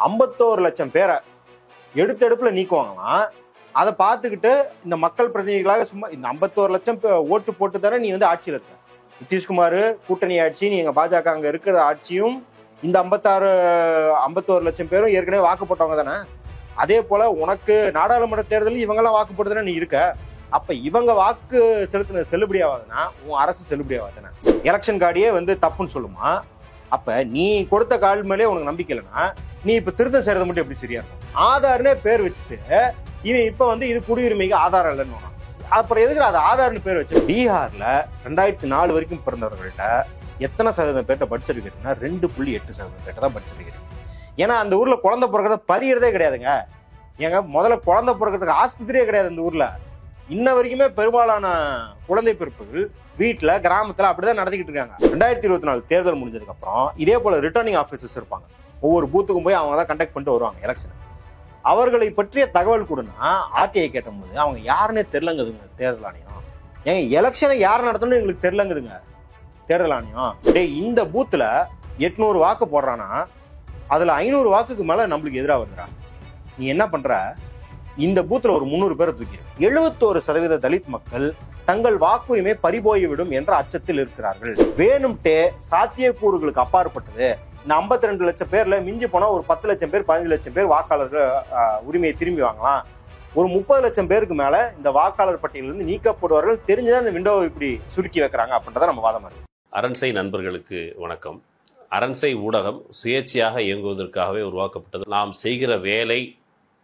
51 லட்சம் பேரை எடுத்தெடுப்புல நீக்குவாங்களாம். அதை பார்த்துக்கிட்டு இந்த மக்கள் பிரதிநிதிகளாக சும்மா இந்த 51 லட்சம் ஓட்டு போட்டு தானே நீ வந்து ஆட்சியில் இருக்க. நிதிஷ்குமார் கூட்டணி ஆட்சி, நீங்க பாஜக அங்க இருக்கிற ஆட்சியும் இந்த 51 லட்சம் பேரும் ஏற்கனவே வாக்கு போட்டவங்க தானே. அதே போல உனக்கு நாடாளுமன்ற தேர்தலில் இவங்கெல்லாம் வாக்கு போட்டு நீ இருக்க. அப்ப இவங்க வாக்கு செலுத்தின செல்லுபடி ஆகாதுன்னா உன் அரசு செல்லுபடி ஆகாதுன்னா எலெக்ஷன் கார்டியே வந்து தப்புன்னு சொல்லுமா? அப்ப நீ கொடுத்த கால் மேலே உனக்கு நம்பிக்கை இல்லைன்னா நீ இப்ப திருத்தம் செய்யறது மட்டும் எப்படி சரியா இருக்கும்? ஆதார்னே பேர் வச்சுட்டு இவன் இப்ப வந்து இது குடியுரிமைக்கு ஆதாரம் இல்லைன்னு அப்புறம் எதுக்கு அது ஆதார்னு பேர் வச்சு? பீகார்ல 2004 வரைக்கும் பிறந்தவர்கள்ட்ட எத்தனை சதவீதம் பேர்ட்ட பர்த் சர்டிஃபிகேட்னா 2.8% பேர்ட்ட தான் பர்த் சர்டிஃபிகேட். ஏன்னா அந்த ஊர்ல குழந்தை பிறக்கிறத பதிகிறதே கிடையாதுங்க. ஏங்க முதல்ல குழந்தை பிறக்கிறதுக்கு ஆஸ்பத்திரியே கிடையாது இந்த ஊர்ல. இன்ன வரைக்குமே பெரும்பாலான குழந்தை பிறப்புகள் வீட்டுல கிராமத்துல அப்படிதான் நடத்திக்கிட்டு இருக்காங்க. 2024 தேர்தல் முடிஞ்சதுக்கு அப்புறம் இதே போல ரிட்டர்னிங் ஆபீசர்ஸ் இருப்பாங்க. ஒவ்வொரு பூத்துக்கும் போய் அவங்க தான் கண்டக்ட் பண்ணிட்டு வருவாங்க எலெக்ஷன். அவர்களை பற்றிய தகவல் கொடுனா ஆர்டிஐ கேட்டபோது அவங்க யாருன்னே தெரியலங்குதுங்க தேர்தல் ஆணையம். ஏங்க எலெக்ஷனை யார் நடத்தணும்னு எங்களுக்கு தெரியலங்குதுங்க தேர்தல் ஆணையம். இந்த பூத்துல 800 வாக்கு போடுறானா அதுல 500 வாக்குக்கு மேல நம்மளுக்கு எதிராக வருதுடா. நீ என்ன பண்ற? இந்த பூத்துல ஒரு 300 பேரை தூக்கி 71% தலித் மக்கள் தங்கள் வாக்குரிமை பறிபோய்விடும் என்ற அச்சத்தில் இருக்கிறார்கள். வேணும்ட்டே சாத்தியக்கூறுகளுக்கு அப்பாற்பட்டது இந்த 52 லட்சம் பேர்ல மிஞ்சி போனா ஒரு 10 லட்சம் பேர் 15 லட்சம் பேர் வாக்காளர்கள் உரிமையை திரும்பி வாங்கலாம். ஒரு 30 லட்சம் பேருக்கு மேல இந்த வாக்காளர் பட்டியலிருந்து நீக்கப்படுவார்கள். தெரிஞ்சுதான் இந்த விண்டோவை இப்படி சுருக்கி வைக்கிறாங்க அப்படின்றத நம்ம வாதமா இருக்கு. அரண்சை நண்பர்களுக்கு வணக்கம். அரண்சை ஊடகம் சுயேட்சையாக இயங்குவதற்காகவே உருவாக்கப்பட்டது. நாம் செய்கிற வேலை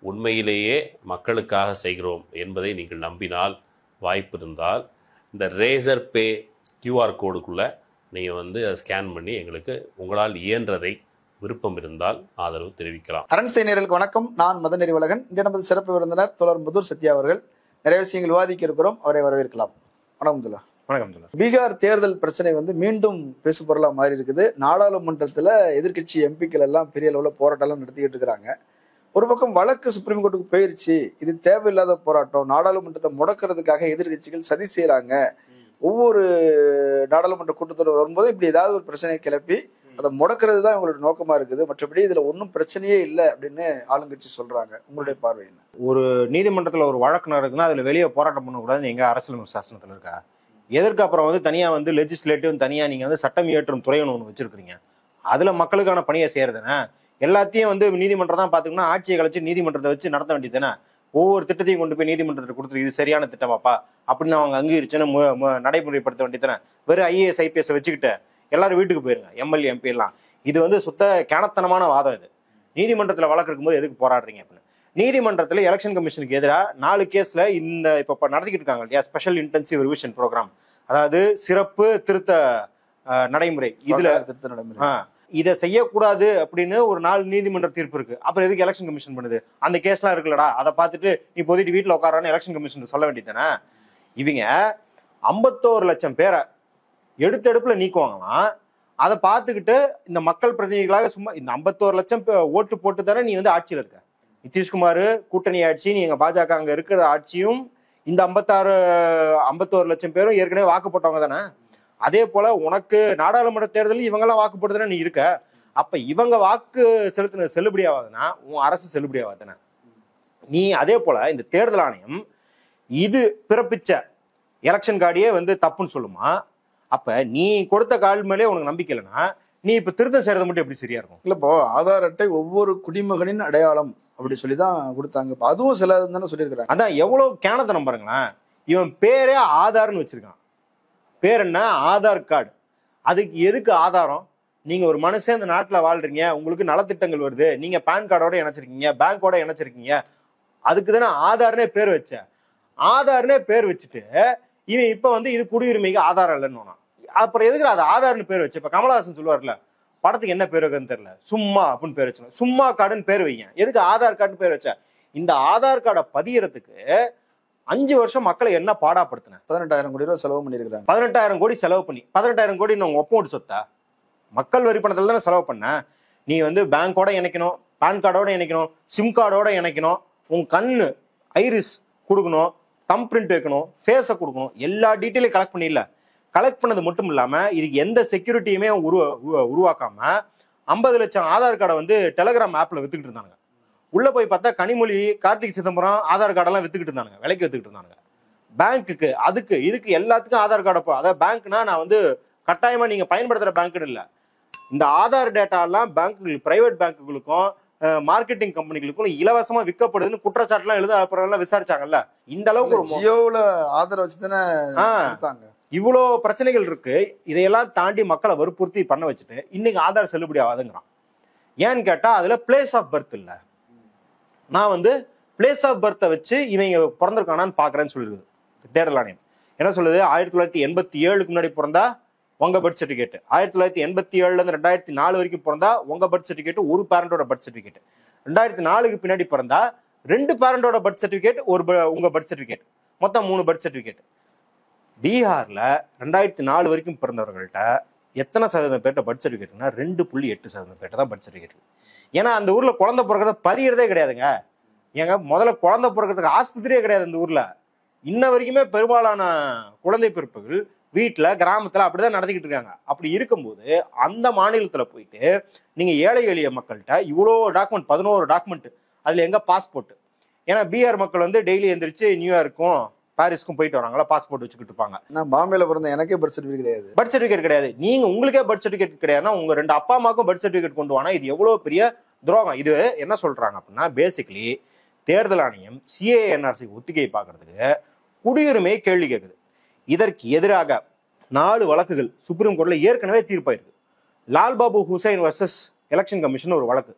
உண்மையிலேயே மக்களுக்காக செய்கிறோம் என்பதை நீங்கள் நம்பினால், வாய்ப்பு இருந்தால் இந்த ரேசர் பே QR கோடுக்குள்ளே நீங்கள் வந்து அதை ஸ்கேன் பண்ணி எங்களுக்கு உங்களால் இயன்றதை விருப்பம் இருந்தால் ஆதரவு தெரிவிக்கலாம். அரண்சை நேயர்களுக்கு வணக்கம். நான் மதன் நெறிவழகன். இன்று நமது சிறப்பு விருந்தினர் தோழர் முதுர் சத்யா அவர்கள். நிறைய விஷயங்கள் விவாதிக்க இருக்கிறோம், அவரை வரவேற்கலாம். வணக்கம். வணக்கம். பீகார் தேர்தல் பிரச்சனை வந்து மீண்டும் பேசு பொருளா மாறி இருக்குது. நாடாளுமன்றத்துல எதிர்கட்சி எம்பிக்கள் எல்லாம் பெரிய அளவுல போராட்டம் நடத்திக்கிட்டு இருக்கிறாங்க. ஒரு பக்கம் வழக்கு சுப்ரீம் கோர்ட்டுக்கு போயிருச்சு. இது தேவையில்லாத போராட்டம், நாடாளுமன்றத்தை முடக்கிறதுக்காக எதிர்கட்சிகள் சதி செய்யறாங்க. ஒவ்வொரு நாடாளுமன்ற கூட்டத்தொடர் வரும்போது இப்படி ஏதாவது ஒரு பிரச்சனையை கிளப்பி அதை முடக்கிறது தான் இவங்களோட நோக்கமா இருக்குது. மற்றபடி இதுல ஒன்றும் பிரச்சனையே இல்லை அப்படின்னு ஆளுங்கட்சி சொல்றாங்க. உங்களுடைய பார்வை என்ன? ஒரு நீதிமன்றத்துல ஒரு வழக்கு நடக்குதுன்னா அதுல வெளியே போராட்டம் பண்ணக்கூடாதுன்னு எங்க அரசியலமைப்பு சாசனத்துல இருக்கா? எதற்கு அப்புறம் வந்து தனியா வந்து லெஜிஸ்லேட்டிவ் தனியா நீங்க வந்து சட்டம் இயற்றும் துறைன்னு ஒன்று வச்சிருக்கீங்க. அதுல மக்களுக்கான பணியை செய்யறதுன்னா எல்லாத்தையும் வந்து நீதிமன்றம் தான் பாத்துக்கணும். ஆட்சியை கழிச்சு நீதிமன்றத்தை வச்சு நடத்த வேண்டியது தானே. ஒவ்வொரு திட்டத்தையும் கொண்டு போய் நீதிமன்றத்தை கொடுத்துரு, இது சரியான திட்டமாப்பா அப்படின்னு அவங்க அங்கீகரிச்சுன்னு நடைமுறைப்படுத்த வேண்டியது தானே. வெறும் IAS IPS வச்சுக்கிட்டு எல்லாரும் வீட்டுக்கு போயிருங்க, MLA MP எல்லாம். இது வந்து சுத்த கேனத்தனமான வாதம். இது நீதிமன்றத்துல வழக்கு இருக்கும்போது எதுக்கு போராடுறீங்க அப்படின்னு. நீதிமன்றத்துல எலெக்ஷன் கமிஷனுக்கு எதிராக 4 கேஸ்ல இந்த இப்ப நடத்திக்கிட்டு இருக்காங்க இல்லையா, ஸ்பெஷல் இன்டென்சிவ் ரிவிஷன் ப்ரோக்ராம், அதாவது சிறப்பு திருத்த நடைமுறை. இதுல இதை செய்யக்கூடாது அப்படின்னு ஒரு 4 நீதிமன்ற தீர்ப்பு இருக்கு. அப்புறம் எதுக்கு எலெக்ஷன் கமிஷன் பண்ணுது? அந்த கேஸ்லாம் இருக்குல்லடா, அதை பார்த்துட்டு நீ போதிட்டு வீட்டுல உட்காரான்னு எலெக்ஷன் கமிஷன் சொல்ல வேண்டியதானே. இவங்க 51 லட்சம் பேரை எடுத்தெடுப்புல நீக்குவாங்களாம். அதை பார்த்துக்கிட்டு இந்த மக்கள் பிரதிநிதிகளாக சும்மா இந்த 51 லட்சம் ஓட்டு போட்டு தானே நீ வந்து ஆட்சியில் இருக்க. நிதிஷ்குமார் கூட்டணி ஆட்சி, நீங்க பாஜக அங்க இருக்கிற ஆட்சியும் இந்த 51 லட்சம் பேரும் ஏற்கனவே வாக்கு போட்டவங்க தானே. அதே போல உனக்கு நாடாளுமன்ற தேர்தலில் இவங்கெல்லாம் வாக்கு போட்டு நீ இருக்க. அப்ப இவங்க வாக்கு செலுத்தின செல்லுபடி ஆகாதுன்னா உன் அரசு செல்லுபடி ஆகாதுன்னா நீ அதே போல இந்த தேர்தல் ஆணையம் இது பிறப்பிச்ச எலெக்ஷன் கார்டியே வந்து தப்புன்னு சொல்லுமா? அப்ப நீ கொடுத்த கால் மேலே உனக்கு நம்பிக்கை இல்லைன்னா நீ இப்ப திருத்தம் செய்யறது மட்டும் எப்படி சரியா இருக்கும்? இல்ல, இப்போ ஆதார் அட்டை ஒவ்வொரு குடிமகனின் அடையாளம் அப்படி சொல்லிதான் கொடுத்தாங்க. அதுவும் சில தானே சொல்லியிருக்கிறாங்க. அதான் எவ்வளவு கேனத்தனம் பாருங்களேன். இவன் பேரே ஆதார்னு வச்சிருக்கான். பேர் என்ன? ஆதார் கார்டு. அதுக்கு எதுக்கு ஆதாரம்? நீங்க ஒரு மனுஷன் இந்த நாட்டுல வாழ்றீங்க, உங்களுக்கு நலத்திட்டங்கள் வருது, நீங்க பேன் கார்டோட இணைச்சிருக்கீங்க, பேங்கோட இணைச்சிருக்கீங்க, அதுக்கு தானே ஆதார்னே பேர் வச்ச. ஆதார்னே பேர் வச்சுட்டு இவன் இப்ப வந்து இது குடியுரிமைக்கு ஆதாரம் இல்லைன்னு. அப்புறம் எதுக்கு அது ஆதார்னு பேர் வச்சு? இப்ப கமலஹாசன் சொல்லுவார்ல, படத்துக்கு என்ன பேர் வைக்கன்னு தெரியல, சும்மா அப்படின்னு பேர் வச்சு, சும்மா கார்டுன்னு பேர் வைங்க. எதுக்கு ஆதார் கார்டுன்னு பேர் வச்ச? இந்த ஆதார் கார்டை பதியறதுக்கு 5 வருஷம் மக்களை என்ன பாடாப்படுத்தின? 18,000 கோடி ரூபாய் செலவு பண்ணிருக்காங்க. 18,000 கோடி செலவு பண்ணி 18,000 கோடி உங்க ஒப்போட்டு சொத்தா? மக்கள் வரி பணத்துல தானே செலவு பண்ண. நீ வந்து பேங்கோட இணைக்கணும், பேன் கார்டோட இணைக்கணும், சிம் கார்டோட இணைக்கணும், உன் கண்ணு ஐரிஸ் கொடுக்கணும், தம் பிரிண்ட் வைக்கணும், ஃபேஸை கொடுக்கணும், எல்லா டீட்டெயிலையும் கலெக்ட் பண்ணிடல. கலெக்ட் பண்ணது மட்டும் இல்லாம இதுக்கு எந்த செக்யூரிட்டியுமே உருவாக்காம 50 லட்சம் ஆதார் கார்டை வந்து டெலகிராம் ஆப்ல வித்துக்கிட்டு இருந்தாங்க. உள்ள போய் பார்த்தா கனிமொழி, கார்த்திக் சிதம்பரம் ஆதார் கார்டெல்லாம் வித்துக்கிட்டு இருந்தாங்க, விலைக்கு வித்துக்கிட்டு இருந்தாங்க. பேங்க்குக்கு அதுக்கு இதுக்கு எல்லாத்துக்கும் ஆதார் கார்டு. அதாவது பேங்க்னா நான் வந்து கட்டாயமா நீங்க பயன்படுத்துற பேங்க்னு இல்ல, இந்த ஆதார் டேட்டா எல்லாம் பேங்க்குகள், பிரைவேட் பேங்க்குகளுக்கும் மார்க்கெட்டிங் கம்பெனிகளுக்கும் இலவசமா விற்கப்படுதுன்னு குற்றச்சாட்டுலாம் எழுத அப்புறம் விசாரிச்சாங்கல்ல. இந்த அளவுக்கு ஜியோல ஆதார் வச்சுதானே இவ்வளோ பிரச்சனைகள் இருக்கு. இதையெல்லாம் தாண்டி மக்களை வற்புறுத்தி பண்ண வச்சுட்டு இன்னைக்கு ஆதார் செல்லுபடி ஆகாதுங்கிறான். ஏன்னு கேட்டா அதுல பிளேஸ் ஆஃப் பர்த் இல்ல. நான் வந்து பிளேஸ் ஆஃப் பர்த்தை வச்சு இவங்க பிறந்திருக்கானான்னு பாக்குறேன்னு சொல்லிருக்குது தேர்தல் ஆணையம். என்ன சொல்லுது? 1987க்கு முன்னாடி பிறந்தா உங்க பர்த் சர்டிபிகேட், 1987ல இருந்து 2004 வரைக்கும் பிறந்தா உங்க பர்த் சர்டிபிகேட், ஒரு பேரண்டோட பர்த் சர்டிபிகேட். 2004க்கு பின்னாடி பிறந்தா 2 பேரண்டோட பர்த் சர்டிபிகேட், உங்க பர்த் சர்டிபிகேட், மொத்தம் 3 பர்த் சர்டிபிகேட். பீகார்ல 2004 வரைக்கும் பிறந்தவர்கள்ட்ட எத்தனை சதவீதம் பேர்ட்ட பர்த் சர்டிபிகேட்னா 2.8% பேர்ட்ட தான் பர்த் சர்டிபிகேட். ஏன்னா அந்த ஊர்ல குழந்தை பிறக்கிறத பதிகிறதே கிடையாதுங்க. ஏங்க முதல்ல குழந்தை பிறக்கிறதுக்கு ஆஸ்பத்திரியே கிடையாது இந்த ஊர்ல. இன்ன வரைக்குமே பெரும்பாலான குழந்தை பிறப்புகள் வீட்டுல, கிராமத்துல அப்படிதான் நடத்திக்கிட்டு இருக்காங்க. அப்படி இருக்கும்போது அந்த மாநிலத்துல போயிட்டு நீங்க ஏழை எளிய மக்கள்கிட்ட இவ்வளோ டாக்குமெண்ட், 11 டாக்குமெண்ட், அதுல எங்க பாஸ்போர்ட்? ஏன்னா பீகார் மக்கள் வந்து டெய்லி எந்திரிச்சு நியூயார்க்கும் பாரிஸ்க்கும் போயிட்டு வராங்களா, பாஸ்போர்ட் வச்சுக்கிட்டு இருப்பாங்க. நான் பாம்பேல பிறந்த எனக்கே பர்த் சர்டிபிகேட் கிடையாது. பர்த் சர்டிபிகேட் கிடையாது. நீங்க உங்களுக்கே பர்த் சர்டிபிகேட் கிடையாதுன்னா உங்க 2 அப்பா அம்மாவுக்கும் பர்த் சர்டிபிகேட் கொண்டு வானா இது எவ்வளவு பெரிய துரோகம். இது என்ன சொல்றாங்க அப்படின்னா, பேசிக்கலி தேர்தல் ஆணையம் CANRC ஒத்திகை பார்க்கறதுக்கு குடியுரிமையை கேள்வி கேட்குது. இதற்கு எதிராக 4 வழக்குகள் சுப்ரீம் கோர்ட்ல ஏற்கனவே தீர்ப்பாயிருக்கு. Lal Babu Hussain versus election commission ஒரு வழக்கு.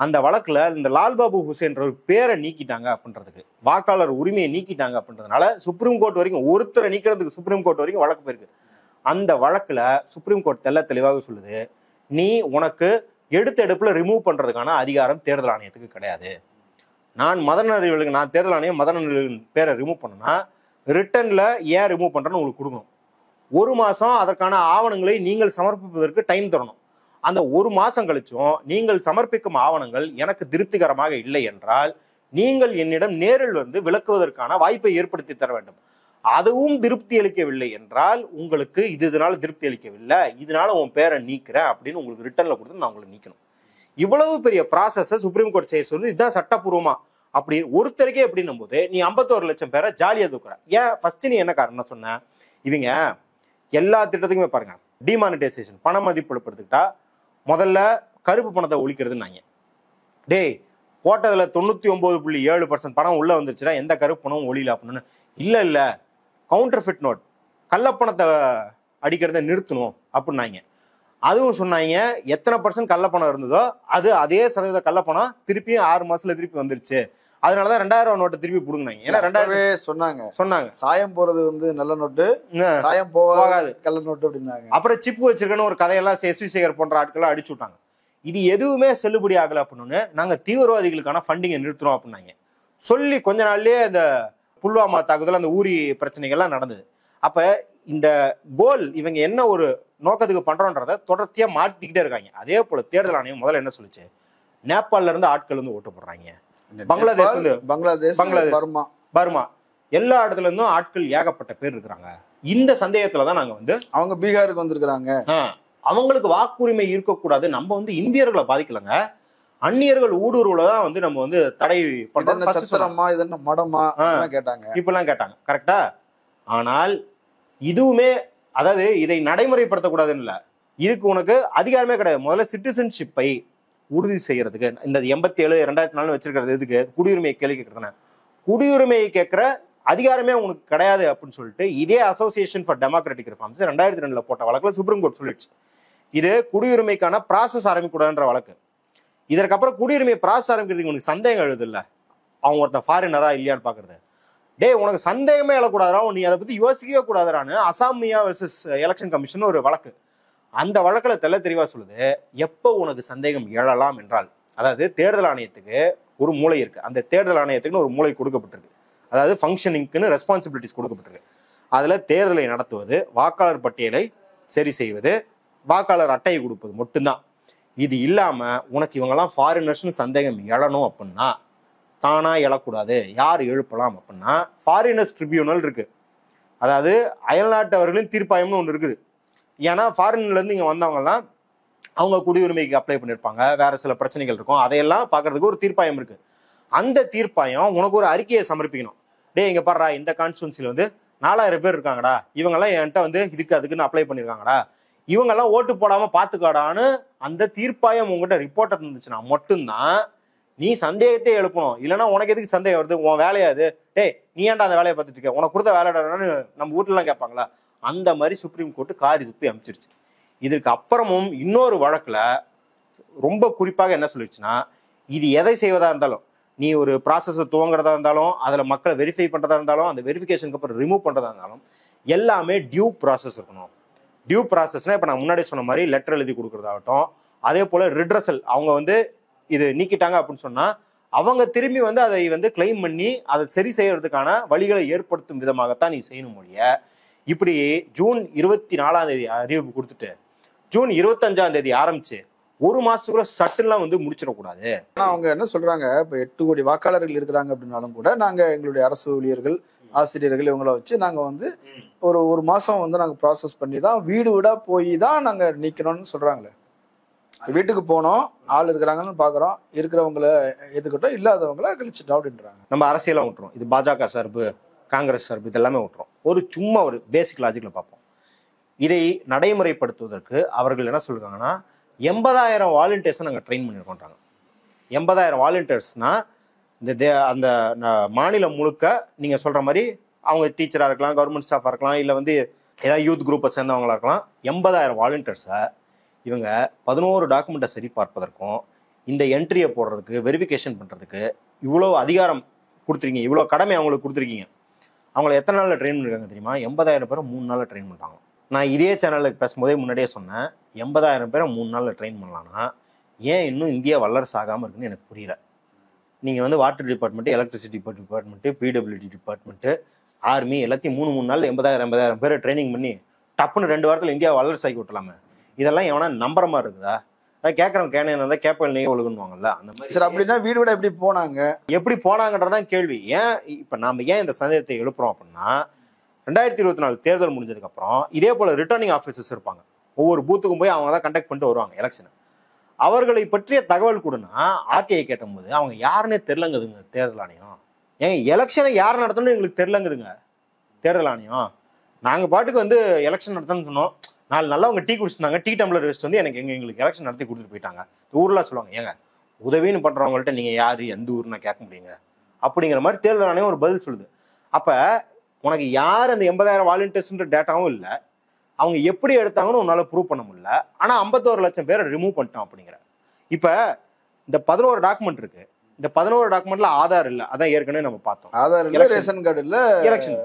அந்த வழக்குல இந்த லால் பாபு ஹுசைன் ஒரு பேரை நீக்கிட்டாங்க அப்படின்றதுக்கு, வாக்காளர் உரிமையை நீக்கிட்டாங்க அப்படின்றதுனால சுப்ரீம் கோர்ட் வரைக்கும், ஒருத்தரை நீக்கிறதுக்கு சுப்ரீம் கோர்ட் வரைக்கும் வழக்கு போயிருக்கு. அந்த வழக்குல சுப்ரீம் கோர்ட் தெளிவாக சொல்லுது, நீ உனக்கு எடுப்புல ரிமூவ் பண்றதுக்கான அதிகாரம் தேர்தல் ஆணையத்துக்கு கிடையாது. நான் தேர்தல் ஆணையம் மதநலன் பேரை ரிமூவ் பண்ணனா ரிட்டன்ல ஏன் ரிமூவ் பண்றேன்னு உங்களுக்கு கொடுக்கணும். 1 மாசம் அதற்கான ஆவணங்களை நீங்கள் சமர்ப்பிப்பதற்கு டைம் தரணும். அந்த 1 மாசம் கழிச்சும் நீங்கள் சமர்ப்பிக்கும் ஆவணங்கள் எனக்கு திருப்திகரமாக இல்லை என்றால் நீங்கள் என்னிடம் நேரில் வந்து விளக்குவதற்கான வாய்ப்பை ஏற்படுத்தி தர வேண்டும். அதுவும் திருப்தி அளிக்கவில்லை என்றால் உங்களுக்கு இதனால திருப்தி அளிக்கவில்லை, இதனால உன் பேரை நீக்கிறேன் அப்படின்னு உங்களுக்கு ரிட்டன்ல கொடுத்து நான் உங்களை நீக்கணும். இவ்வளவு பெரிய ப்ராசஸை சுப்ரீம் கோர்ட் செய்ய சொல்லி இதுதான் சட்டப்பூர்வமா. அப்படி ஒருத்தருக்கே எப்படின்னும் போது நீ 51 லட்சம் பேரை ஜாலியா தூக்குற. ஏன் ஃபர்ஸ்ட் நீ என்ன காரணம் சொன்ன? இவங்க எல்லா திட்டத்துக்குமே பாருங்க, டிமானிட்டைசேஷன், பண மதிப்பிழப்படுத்திக்கிட்டா முதல்ல கருப்பு பணத்தை ஒழிக்கிறதுனாங்க. டேய் போட்டதுல 99.7% பணம் உள்ள வந்துருச்சுன்னா எந்த கருப்பு பணமும் ஒழியல அப்படின்னு. இல்ல கவுண்டர் ஃபிட் நோட், கள்ளப்பணத்தை அடிக்கிறத நிறுத்தணும் அப்படின்னாங்க. அதுவும் சொன்னாங்க, எத்தனை % கள்ளப்பணம் இருந்ததோ அது அதே சதவீத கள்ளப்பணம் திருப்பியும் 6 மாசத்துல திருப்பி வந்துருச்சு. அதனாலதான் 2000 நோட்டை திருப்பி புடுங்கினாங்க. ஏன்னா 2000 சொன்னாங்க சாயம் போறது வந்து நல்ல நோட்டு, சாயம் போகாது கள்ள நோட்டு அப்படின்னாங்க. அப்புறம் சிப்பு வச்சிருக்கன்னு ஒரு கதையெல்லாம் SV சேகர் போன்ற ஆட்கள்லாம் அடிச்சு விட்டாங்க. இது எதுவுமே செல்லுபடி ஆகல அப்படின்னு நாங்க தீவிரவாதிகளுக்கான ஃபண்டிங்கை நிறுத்துறோம் அப்படின்னாங்க. சொல்லி கொஞ்ச நாள்லயே இந்த புல்வாமா தாக்குதல், அந்த ஊரி பிரச்சனைகள்லாம் நடந்தது. அப்ப இந்த கோல் இவங்க என்ன ஒரு நோக்கத்துக்கு பண்றோன்றத தொடர்ச்சியா மாட்டிக்கிட்டே இருக்காங்க. அதே போல தேர்தல் ஆணையம் முதல்ல என்ன சொல்லுச்சு, நேபாள்ல இருந்து ஆட்கள் வந்து ஓட்டு போடுறாங்க, பங்களாதேஷ், பர்மா, எல்லா இடத்துல இருந்தும் ஆட்கள் ஏகப்பட்ட பேர் இருக்கிறாங்க. இந்த சந்தேகத்துலதான் நாங்க வந்து அவங்க பீகாருக்கு வந்திருக்கிறாங்க, அவங்களுக்கு வாக்குரிமை இருக்கக்கூடாது, நம்ம வந்து இந்தியர்களை பாதிக்கலங்க, அந்நியர்கள் ஊடுருவதான் வந்து நம்ம வந்து தடை கேட்டாங்க, இப்பெல்லாம் கேட்டாங்க. கரெக்டா? ஆனால் இதுவுமே, அதாவது இதை நடைமுறைப்படுத்தக்கூடாதுன்னு இல்ல, இதுக்கு உனக்கு அதிகாரமே கிடையாது. முதல்ல சிட்டிசன்ஷிப்பை உறுதி செய்யறதுக்கு இந்த 87 2004 வச்சிருக்கிறது எதுக்கு? குடியுரிமையை கேள்வி கேட்கறதுனா, குடியுரிமையை கேட்கிற அதிகாரமே உனக்கு கிடையாது அப்படின்னு சொல்லிட்டு இதே அசோசியேஷன் ஃபார் டெமோக்ராட்டிக் ரிஃபார்ம்ஸ் 2002 போட்ட வழக்குல சுப்ரீம் கோர்ட் சொல்லிடுச்சு. இது குடியுரிமைக்கான ப்ராசஸ் ஆரம்பிக்கூடாதுன்ற வழக்கு. இதற்கப்புறம் குடியுரிமை ப்ராசஸ் ஆரம்பிக்கிறதுக்கு உனக்கு சந்தேகம் எழுது இல்ல, அவங்க ஒருத்தன் ஃபாரினரா இல்லையான்னு பாக்குறது. டே உனக்கு சந்தேகமே எழக்கூடாதா, நீ அதை பத்தி யோசிக்கவே கூடாதான்னு அசாமியா வெர்சஸ் எலெக்ஷன் கமிஷன் ஒரு வழக்கு. அந்த வழக்குல தெளிவா சொல்லுது, எப்போ உனக்கு சந்தேகம் எழலாம் என்றால், அதாவது தேர்தல் ஆணையத்துக்கு ஒரு மூளை இருக்கு, அந்த தேர்தல் ஆணையத்துக்குன்னு ஒரு மூளை கொடுக்கப்பட்டிருக்கு, அதாவது ஃபங்க்ஷனிங்க்குன்னு ரெஸ்பான்சிபிலிட்டிஸ் கொடுக்கப்பட்டிருக்கு. அதுல தேர்தலை நடத்துவது, வாக்காளர் பட்டியலை சரி செய்வது, வாக்காளர் அட்டையை கொடுப்பது மட்டும்தான். இது இல்லாம உனக்கு இவங்கெல்லாம் ஃபாரினர்ஸ்னு சந்தேகம் எழணும் அப்படின்னா தானா எழக்கூடாது. யார் எழுப்பலாம் அப்படின்னா ஃபாரினர்ஸ் ட்ரிபியூனல் இருக்கு, அதாவது அயல்நாட்டவர்களின் தீர்ப்பாயம்னு ஒன்று இருக்குது. ஏன்னா ஃபாரின்ல இருந்து இங்க வந்தவங்கலாம் அவங்க குடியுரிமைக்கு அப்ளை பண்ணியிருப்பாங்க, வேற சில பிரச்சனைகள் இருக்கும், அதையெல்லாம் பார்க்கறதுக்கு ஒரு தீர்ப்பாயம் இருக்கு. அந்த தீர்ப்பாயம் உனக்கு ஒரு அறிக்கையை சமர்ப்பிக்கணும். டே இங்க பாடுறா, இந்த கான்ஸ்டியூன்சில வந்து 4000 பேர் இருக்காங்கடா, இவங்கெல்லாம் என்கிட்ட வந்து இதுக்கு அதுக்குன்னு அப்ளை பண்ணிருக்காங்கடா, இவங்கெல்லாம் ஓட்டு போடாம பாத்துக்காடான்னு அந்த தீர்ப்பாயம் உங்ககிட்ட ரிப்போர்ட் இருந்துச்சுன்னா மட்டும்தான் நீ சந்தேகத்தை எழுப்பணும். இல்லைன்னா உனக்கு எதுக்கு சந்தேகம் வருது, உன் வேலையாது, டே நீ ஏன்டா அந்த வேலையை பார்த்துட்டு இருக்க, உனக்கு கொடுத்த வேலைடான்னு நம்ம வீட்டுல எல்லாம் கேட்பாங்களா? அந்த மாதிரி சுப்ரீம் கோர்ட் காரி துப்பி அமைச்சிருச்சு. இதற்கு அப்புறமும் இன்னொரு வழக்குல ரொம்ப குறிப்பாக என்ன சொல்லிடுச்சுன்னா, இது எதை செய்வதா இருந்தாலும், நீ ஒரு ப்ராசஸை துவங்குறதா இருந்தாலும், அதுல மக்களை வெரிஃபை பண்றதா இருந்தாலும், அந்த வெரிஃபிகேஷனுக்கு அப்புறம் ரிமூவ் பண்றதா இருந்தாலும் எல்லாமே டியூ ப்ராசஸ் இருக்கணும். டியூ ப்ராசஸ்னா இப்ப நான் முன்னாடி சொன்ன மாதிரி லெட்டர் எழுதி கொடுக்கறதாகட்டும், அதே போல ரிட்ரஸல், அவங்க வந்து இது நீக்கிட்டாங்க அப்படின்னு சொன்னா அவங்க திரும்பி வந்து அதை வந்து கிளைம் பண்ணி அதை சரி செய்யறதுக்கான வழிகளை ஏற்படுத்தும் விதமாகத்தான் நீ செய்யணும் மொழிய. இப்படி ஜூன் 24 அறிவிப்பு கொடுத்துட்டு ஜூன் 25 ஆரம்பிச்சு ஒரு மாசத்துக்குள்ள சட்டுலாம் வந்து முடிச்சிடக்கூடாது. ஆனா அவங்க என்ன சொல்றாங்க, இப்ப 8 கோடி வாக்காளர்கள் இருக்கிறாங்க அப்படின்னாலும் கூட நாங்க எங்களுடைய அரசு ஊழியர்கள், ஆசிரியர்கள் இவங்களை வச்சு நாங்க வந்து ஒரு மாசம் வந்து நாங்க ப்ராசஸ் பண்ணி தான் வீடு வீடா போய் தான் நாங்க நீக்கணும்னு சொல்றாங்களே. வீட்டுக்கு போனோம், ஆள் இருக்கிறாங்கன்னு பாக்குறோம், இருக்கிறவங்கள எதுக்கிட்டோம், இல்லாதவங்கள கழிச்சிட்டோம் அப்படின்றாங்க. நம்ம அரசியலாம் விட்டுறோம், இது பாஜக சார்பு, காங்கிரஸ் சார்பு, இதெல்லாமே விட்டுறோம். ஒரு சும்மா ஒரு பேசிக் லாஜிக்ல பார்ப்போம். இதை நடைமுறைப்படுத்துவதற்கு அவர்கள் என்ன சொல்றாங்கன்னா, 80,000 வாலண்டியர்ஸை நாங்கள் ட்ரெயின் பண்ணியிருக்கோன்றாங்க. 80,000 வாலண்டியர்ஸ்னா இந்த அந்த மாநிலம் முழுக்க நீங்க சொல்ற மாதிரி அவங்க டீச்சரா இருக்கலாம், கவர்மெண்ட் ஸ்டாஃபா இருக்கலாம், இல்லை வந்து ஏதாவது யூத் குரூப்பை சேர்ந்தவங்களா இருக்கலாம். 80,000 வாலண்டியர்ஸை இவங்க 11 டாக்குமெண்ட்டை சரி பார்ப்பதற்கும் இந்த என்ட்ரியை போடுறதுக்கு வெரிஃபிகேஷன் பண்றதுக்கு இவ்வளோ அதிகாரம் கொடுத்துருக்கீங்க, இவ்வளோ கடமை அவங்களுக்கு கொடுத்துருக்கீங்க. அவங்கள எத்தனை நாளில் ட்ரெயின் பண்ணிருக்காங்க தெரியுமா? 80,000 பேரை 3 நாளில் ட்ரெயின் பண்ணுறாங்க. நான் இதே சேனலில் பேசும்போதே முன்னாடியே சொன்னேன், 80,000 பேரை 3 நாளில் ட்ரெயின் பண்ணலான்னா ஏன் இன்னும் இந்தியா வல்லரசு ஆகாமல் இருக்குன்னு எனக்கு புரியல. நீங்கள் வந்து water department, electricity department, PWD department, army எல்லாத்தையும் 3 நாளில் 80,000 பேரை ட்ரைனிங் பண்ணி டப்புன்னு 2 வாரத்தில் இந்தியா வல்லரசு ஆக்கி விட்டலாமே. இதெல்லாம் எவனா நம்புற மாதிரி இருக்குதா? கேட்கறவங்க கேன கேப்பல் நீங்க ஒழுகுவாங்கல்ல, அந்த மாதிரி. சரி, அப்படின்னா வீடு விட எப்படி போனாங்கன்றதான் கேள்வி. ஏன் இப்ப நாம ஏன் இந்த சந்தேகத்தை எழுப்புறோம் அப்படின்னா, 2024 தேர்தல் முடிஞ்சதுக்கு அப்புறம் இதே போல ரிட்டர்னிங் ஆஃபீஸர்ஸ் இருப்பாங்க. ஒவ்வொரு பூத்துக்கும் போய் அவங்க தான் கண்டக்ட் பண்ணிட்டு வருவாங்க எலெக்ஷன். அவர்களை பற்றிய தகவல் கூடனா ஆர்டிஐ கேட்டபோது அவங்க யாருன்னே தெரிலங்குதுங்க தேர்தல் ஆணையம். ஏங்க எலெக்ஷனை யார் நடத்தணும்னு எங்களுக்கு தெரிலங்குதுங்க தேர்தல் ஆணையம். நாங்க பாட்டுக்கு வந்து எலெக்ஷன் நடத்தணும்னு சொன்னோம், 4 நாள் அவங்க டீ குடிச்சிருந்தாங்க, டீ டம்ளர் வச்சுட்டு வந்து எங்களுக்கு எலெக்ஷன் நடத்தி கொடுத்துட்டு போயிட்டாங்க. ஊர்லாம் சொல்லுவாங்க, ஏங்க உதவின்னு பண்றவங்கள்ட்ட நீங்க யாரு எந்த ஊர்னா கேட்க முடியுங்க அப்படிங்கிற மாதிரி தேர்தல் ஆணையம் ஒரு பதில் சொல்லுது. அப்ப உனக்கு யார் அந்த 80,000 வாலண்டியர்ஸ்ன்ற டேட்டாவும் இல்லை, அவங்க எப்படி எடுத்தாங்கன்னு உன்னால ப்ரூவ் பண்ண முடியல. ஆனா 51 லட்சம் பேரை ரிமூவ் பண்ணிட்டோம் அப்படிங்கிற. இப்ப இந்த 11 டாக்குமெண்ட் இருக்கு, இந்த 11 டாக்குமெண்ட்ல ஆதார் இல்ல, அதான் ஏற்கனவே நம்ம பார்த்தோம். ஆதார் இல்ல, ரேஷன் கார்டு இல்ல, எலெக்ஷன்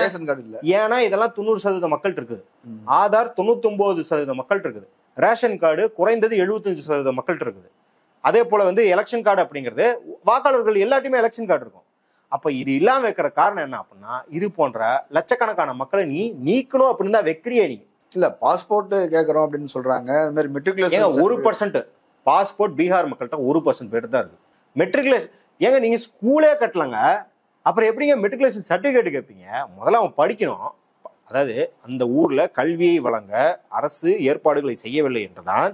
ரேஷன் கார்டு இல்ல. ஏன்னா இதெல்லாம் 90% மக்கள் இருக்குது, ஆதார் 99% மக்கள் இருக்குது, ரேஷன் கார்டு குறைந்தது 75% மக்கள் இருக்குது. அதே போல வந்து எலெக்ஷன் கார்டு அப்படிங்கிறது வாக்காளர்கள் எல்லாத்தையுமே எலெக்ஷன் கார்டு இருக்கும். அப்ப இது இல்லாம வைக்கிற காரணம் என்ன அப்படின்னா, இது போன்ற லட்சக்கணக்கான மக்களை நீ நீக்கணும் அப்படின்னு தான் வைக்கிறிய. நீ இல்ல பாஸ்போர்ட் கேட்கறோம் அப்படின்னு சொல்றாங்க. அது மாதிரி மெட்ரிகுலேஷன் 1% பாஸ்போர்ட் பீகார் மக்கள்கிட்ட 1% பேர் தான் இருக்கு. மெட்ரிகுலேஷன் ஏங்க நீங்க ஸ்கூலே கட்டலங்க, அப்புறம் எப்படிங்க மெட்ரிகுலேஷன் சர்டிபிகேட் கேட்பீங்க? முதல்ல அவன் படிக்கணும். அதாவது அந்த ஊர்ல கல்வியை வழங்க அரசு ஏற்பாடுகளை செய்யவில்லை என்றுதான்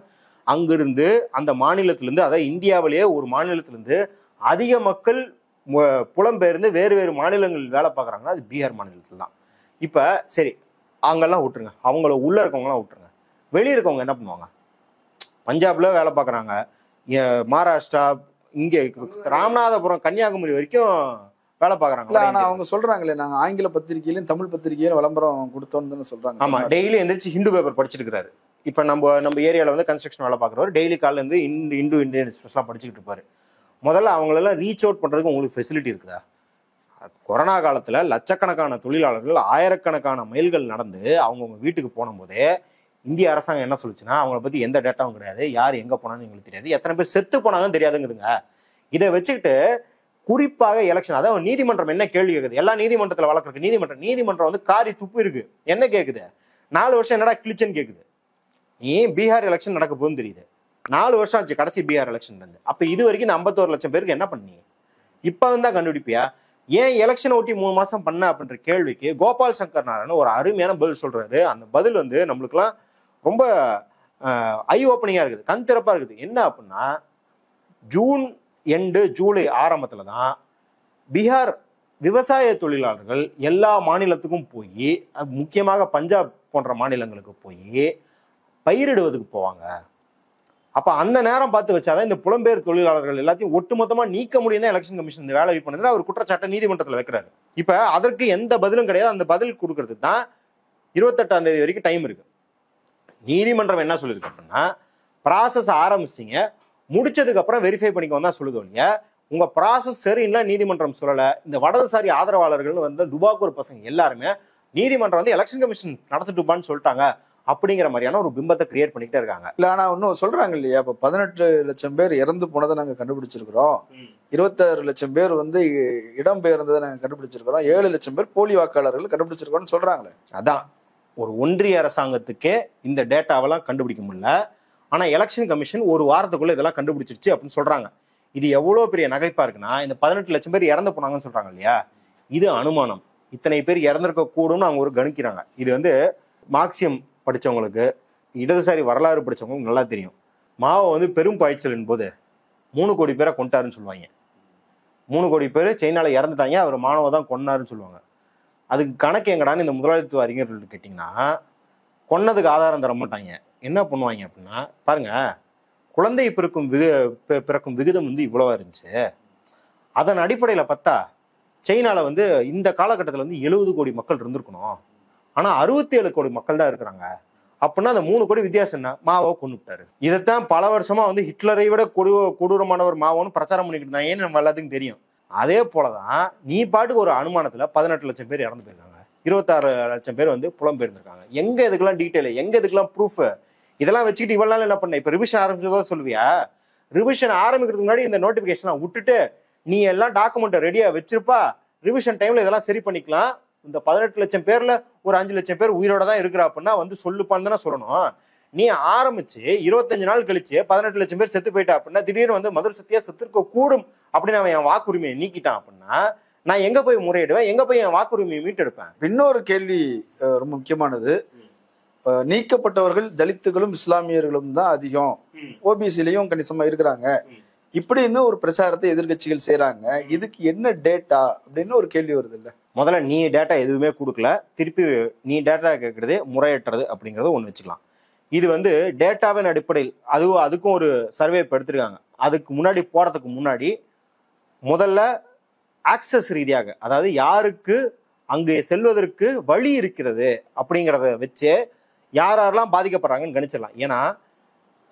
அங்கிருந்து அந்த மாநிலத்திலிருந்து, அதாவது இந்தியாவிலேயே ஒரு மாநிலத்திலிருந்து அதிக மக்கள் புலம்பெயர்ந்து வேறு வேறு மாநிலங்களில் வேலை பார்க்குறாங்கன்னா அது பீகார் மாநிலத்தில் தான். இப்போ சரி அங்கெல்லாம் விட்டுருங்க, அவங்கள உள்ள இருக்கவங்களாம் விட்டுருங்க, வெளியே இருக்கவங்க என்ன பண்ணுவாங்க? பஞ்சாப்ல வேலை பார்க்குறாங்க, மகாராஷ்டிரா, இங்கே ராமநாதபுரம், கன்னியாகுமரி வரைக்கும் வேலை பார்க்குறாங்க. ஆனா அவங்க சொல்றாங்களே, நாங்க ஆங்கில பத்திரிகையிலும் தமிழ் பத்திரிகையிலும் விளம்பரம் கொடுத்தோம்னு சொல்றாங்க. ஆமா, டெய்லி எந்திரிச்சு ஹிந்து பேப்பர் படிச்சுட்டு இருக்காரு. இப்போ நம்ம ஏரியாவில் வந்து கன்ஸ்ட்ரக்ஷன் வேலை பார்க்குறவர் டெய்லி காலையில் இருந்து இந்தியன் எக்ஸ்பிரஸ்லாம் படிச்சுக்கிட்டு இருப்பாரு. முதல்ல அவங்களெல்லாம் ரீச் அவுட் பண்றதுக்கு உங்களுக்கு ஃபெசிலிட்டி இருக்குதா? கொரோனா காலத்துல லட்சக்கணக்கான தொழிலாளர்கள் ஆயிரக்கணக்கான மைல்கள் நடந்து அவங்கவுங்க வீட்டுக்கு போன போதே இந்திய அரசாங்கம் என்ன சொல்லுச்சுன்னா, அவங்கள பத்தி எந்த டேட்டாவும் கிடையாது, யார் எங்க போனான்னு எங்களுக்கு தெரியாது, எத்தனை பேர் செத்து போனாங்கன்னு தெரியாதுங்குதுங்க. இதை வச்சுக்கிட்டு குறிப்பாக எலெக்ஷன், அதாவது நீதிமன்றம் என்ன கேள்வி கேட்குது? எல்லா நீதிமன்றத்துல வழக்கு நீதிமன்றம் வந்து காரி துப்பு இருக்கு. என்ன கேட்குது? 4 வருஷம் என்னடா கிழிச்சன்னு கேட்குது. ஏன் பீகார் எலெக்ஷன் நடக்க போகுதுன்னு தெரியுது. 4 வருஷம் ஆச்சு கடைசி பீகார் எலெக்ஷன் இருந்து. அப்ப இது வரைக்கும் இந்த 51 லட்சம் பேருக்கு என்ன பண்ணி இப்ப தான் கண்டுபிடிப்பியா? ஏன் எலெக்ஷன் ஒட்டி 3 மாசம் பண்ண அப்படின்ற கேள்விக்கு கோபால் சங்கர் நாராயணன் ஒரு அருமையான பதில் சொல்றாரு. அந்த பதில் வந்து நம்மளுக்குலாம் ரொம்ப ஐ ஓப்பனிங்கா இருக்குது, கண் திறப்பா இருக்குது. என்ன அப்படின்னா ஜூன் எண்டு ஜூலை ஆரம்பத்துல தான் பீகார் விவசாய தொழிலாளர்கள் எல்லா மாநிலத்துக்கும் போய், முக்கியமாக பஞ்சாப் போன்ற மாநிலங்களுக்கு போய் பயிரிடுவதுக்கு போவாங்க. அப்ப அந்த நேரம் பார்த்து வச்சாதான் இந்த புலம்பெயர் தொழிலாளர்கள் எல்லாத்தையும் ஒட்டுமொத்தமா நீக்க முடியும் தான் எலெக்ஷன் கமிஷன் இந்த வேலை பண்ணது அவர் குற்றச்சாட்டை நீதிமன்றத்தில் வைக்கிறாரு. இப்ப அதற்கு எந்த பதிலும் கிடையாது. அந்த பதில் கொடுக்கறதுக்கு தான் 28ஆம் தேதி வரைக்கும் டைம் இருக்கு. நீதிமன்றம் என்ன சொல்லிருக்கு அப்படின்னா, ப்ராசஸ் ஆரம்பிச்சிங்க, முடிச்சதுக்கு அப்புறம் வெரிஃபை பண்ணிக்கோ தான் சொல்லுது இல்லையா. உங்க ப்ராசஸ் சரியில்லை நீதிமன்றம் சொல்லல. இந்த வடதுசாரி ஆதரவாளர்கள் வந்து துபாக்கூர் பசங்க எல்லாருமே நீதிமன்றம் வந்து எலெக்ஷன் கமிஷன் நடத்திட்டுப்பான்னு சொல்லிட்டாங்க அப்படிங்கிற மாதிரியான ஒரு பிம்பத்தை கிரியேட் பண்ணிக்கிட்டே இருக்காங்க. இல்ல, ஆனா இன்னும் சொல்றாங்க இல்லையா, இப்ப 18 லட்சம் பேர் இறந்து போனதை நாங்க கண்டுபிடிச்சிருக்கிறோம், 26 லட்சம் பேர் வந்து இடம்பெயர்ந்ததை நாங்க கண்டுபிடிச்சிருக்கிறோம், 7 லட்சம் பேர் போலி வாக்காளர்கள் கண்டுபிடிச்சிருக்கோம்னு சொல்றாங்களே. அதான் ஒரு ஒன்றிய அரசாங்கத்துக்கே இந்த டேட்டாவெல்லாம் கண்டுபிடிக்க முடியல. ஆனா எலெக்ஷன் கமிஷன் ஒரு வாரத்துக்குள்ள இதெல்லாம் கண்டுபிடிச்சிருச்சு அப்படின்னு சொல்றாங்க. இது எவ்வளவு பெரிய நகைப்பா இருக்குன்னா, இந்த 18 லட்சம் பேர் இறந்து போனாங்கன்னு சொல்றாங்க இல்லையா, இது அனுமானம். இத்தனை பேர் இறந்திருக்க கூடும்னு அவங்க ஒரு கணிக்கிறாங்க. இது வந்து மார்க்சியம் படிச்சவங்களுக்கு, இடதுசாரி வரலாறு படிச்சவங்களுக்கு நல்லா தெரியும். மாவோ வந்து பெரும் பாய்ச்சலின் போது 3 கோடி பேரை கொண்டாருன்னு சொல்லுவாங்க. 3 கோடி பேர் சைனால இறந்துட்டாங்க, அவர் மாணவ தான் கொன்னாருன்னு சொல்லுவாங்க. அதுக்கு கணக்கு எங்கடான்னு இந்த முதலாளித்துவ அறிஞர்கள் கேட்டீங்கன்னா, கொன்னதுக்கு ஆதாரம் தர மாட்டாங்க. என்ன பண்ணுவாங்க அப்படின்னா, பாருங்க, குழந்தை பிறக்கும் விகிதம் வந்து இவ்வளவா இருந்துச்சு. அதன் அடிப்படையில பார்த்தா சைனால வந்து இந்த காலகட்டத்தில் வந்து 70 கோடி மக்கள் இருந்திருக்கணும். ஆனா 67 கோடி மக்கள் தான் இருக்கிறாங்க. அப்படின்னா அந்த 3 கோடி வித்தியாசம் என்ன? மாவோ கொண்டு விட்டாரு. இதைத்தான் பல வருஷமா வந்து ஹிட்லரை விட கொடூரமானவர் மாவோன்னு பிரச்சாரம் பண்ணிக்கிட்டு இருந்தாங்கன்னு நம்ம எல்லாத்துக்கும் தெரியும். அதே போலதான் நீ பாட்டுக்கு ஒரு அனுமானத்துல 18 லட்சம் பேர் இறந்து போயிருக்காங்க, 26 லட்சம் பேர் வந்து புலம்பெயர்ந்திருக்காங்க. எங்க இதுக்கெல்லாம் டீட்டெயில், எங்க இதுக்கெல்லாம் ப்ரூஃப்? இதெல்லாம் வச்சுக்கிட்டு இவ்வளவு நாள் என்ன பண்ண? இப்ப ரிவிஷன் ஆரம்பிச்சதா சொல்லுவியா? ரிவிஷன் ஆரம்பிக்கிறதுக்கு முன்னாடி இந்த நோட்டிபிகேஷன் விட்டுட்டு நீ எல்லாம் டாக்குமெண்ட் ரெடியா வச்சிருப்பா, ரிவிஷன் டைம்ல இதெல்லாம் சரி பண்ணிக்கலாம். இந்த 18 லட்சம் பேர்ல ஒரு 5 லட்சம் பேர் உயிரோட தான் இருக்கிற அப்படின்னா வந்து சொல்லுப்பான்னு தானே சொல்லணும். நீ ஆரம்பிச்சு 25 நாள் கழிச்சு 18 லட்சம் பேர் செத்து போயிட்டா அப்படின்னா, திடீர்னு வந்து மதுரை சத்தியா செத்துருக்க கூடும் அப்படின்னு அவன் என் வாக்குரிமையை நீக்கிட்டான் அப்படின்னா, நான் எங்க போய் முறையிடுவேன்? எங்க போய் என் வாக்குரிமையை மீட்டெடுப்பேன்? இன்னொரு கேள்வி ரொம்ப முக்கியமானது. நீக்கப்பட்டவர்கள் தலித்துகளும் இஸ்லாமியர்களும் தான் அதிகம், ஓபிசிலையும் கணிசமா இருக்கிறாங்க இப்படின்னு ஒரு பிரச்சாரத்தை எதிர்கட்சிகள் செய்யறாங்க. இதுக்கு என்ன டேட்டா அப்படின்னு ஒரு கேள்வி வருது இல்ல. முதல்ல நீ டேட்டா எதுவுமே கொடுக்கல, திருப்பி நீ டேட்டா கேட்கறது முறையற்றது அப்படிங்கறத ஒண்ணு வச்சுக்கலாம். இது வந்து டேட்டாவின் அடிப்படையில் அதுக்கும் ஒரு சர்வே எடுத்திருக்காங்க. அதுக்கு முன்னாடி போறதுக்கு முன்னாடி முதல்ல ஆக்சஸ் ரீதியாக, அதாவது யாருக்கு அங்கு செல்வதற்கு வழி இருக்கிறது அப்படிங்கிறத வச்சு யாரெல்லாம் பாதிக்கப்படுறாங்கன்னு கணிச்சிடலாம். ஏன்னா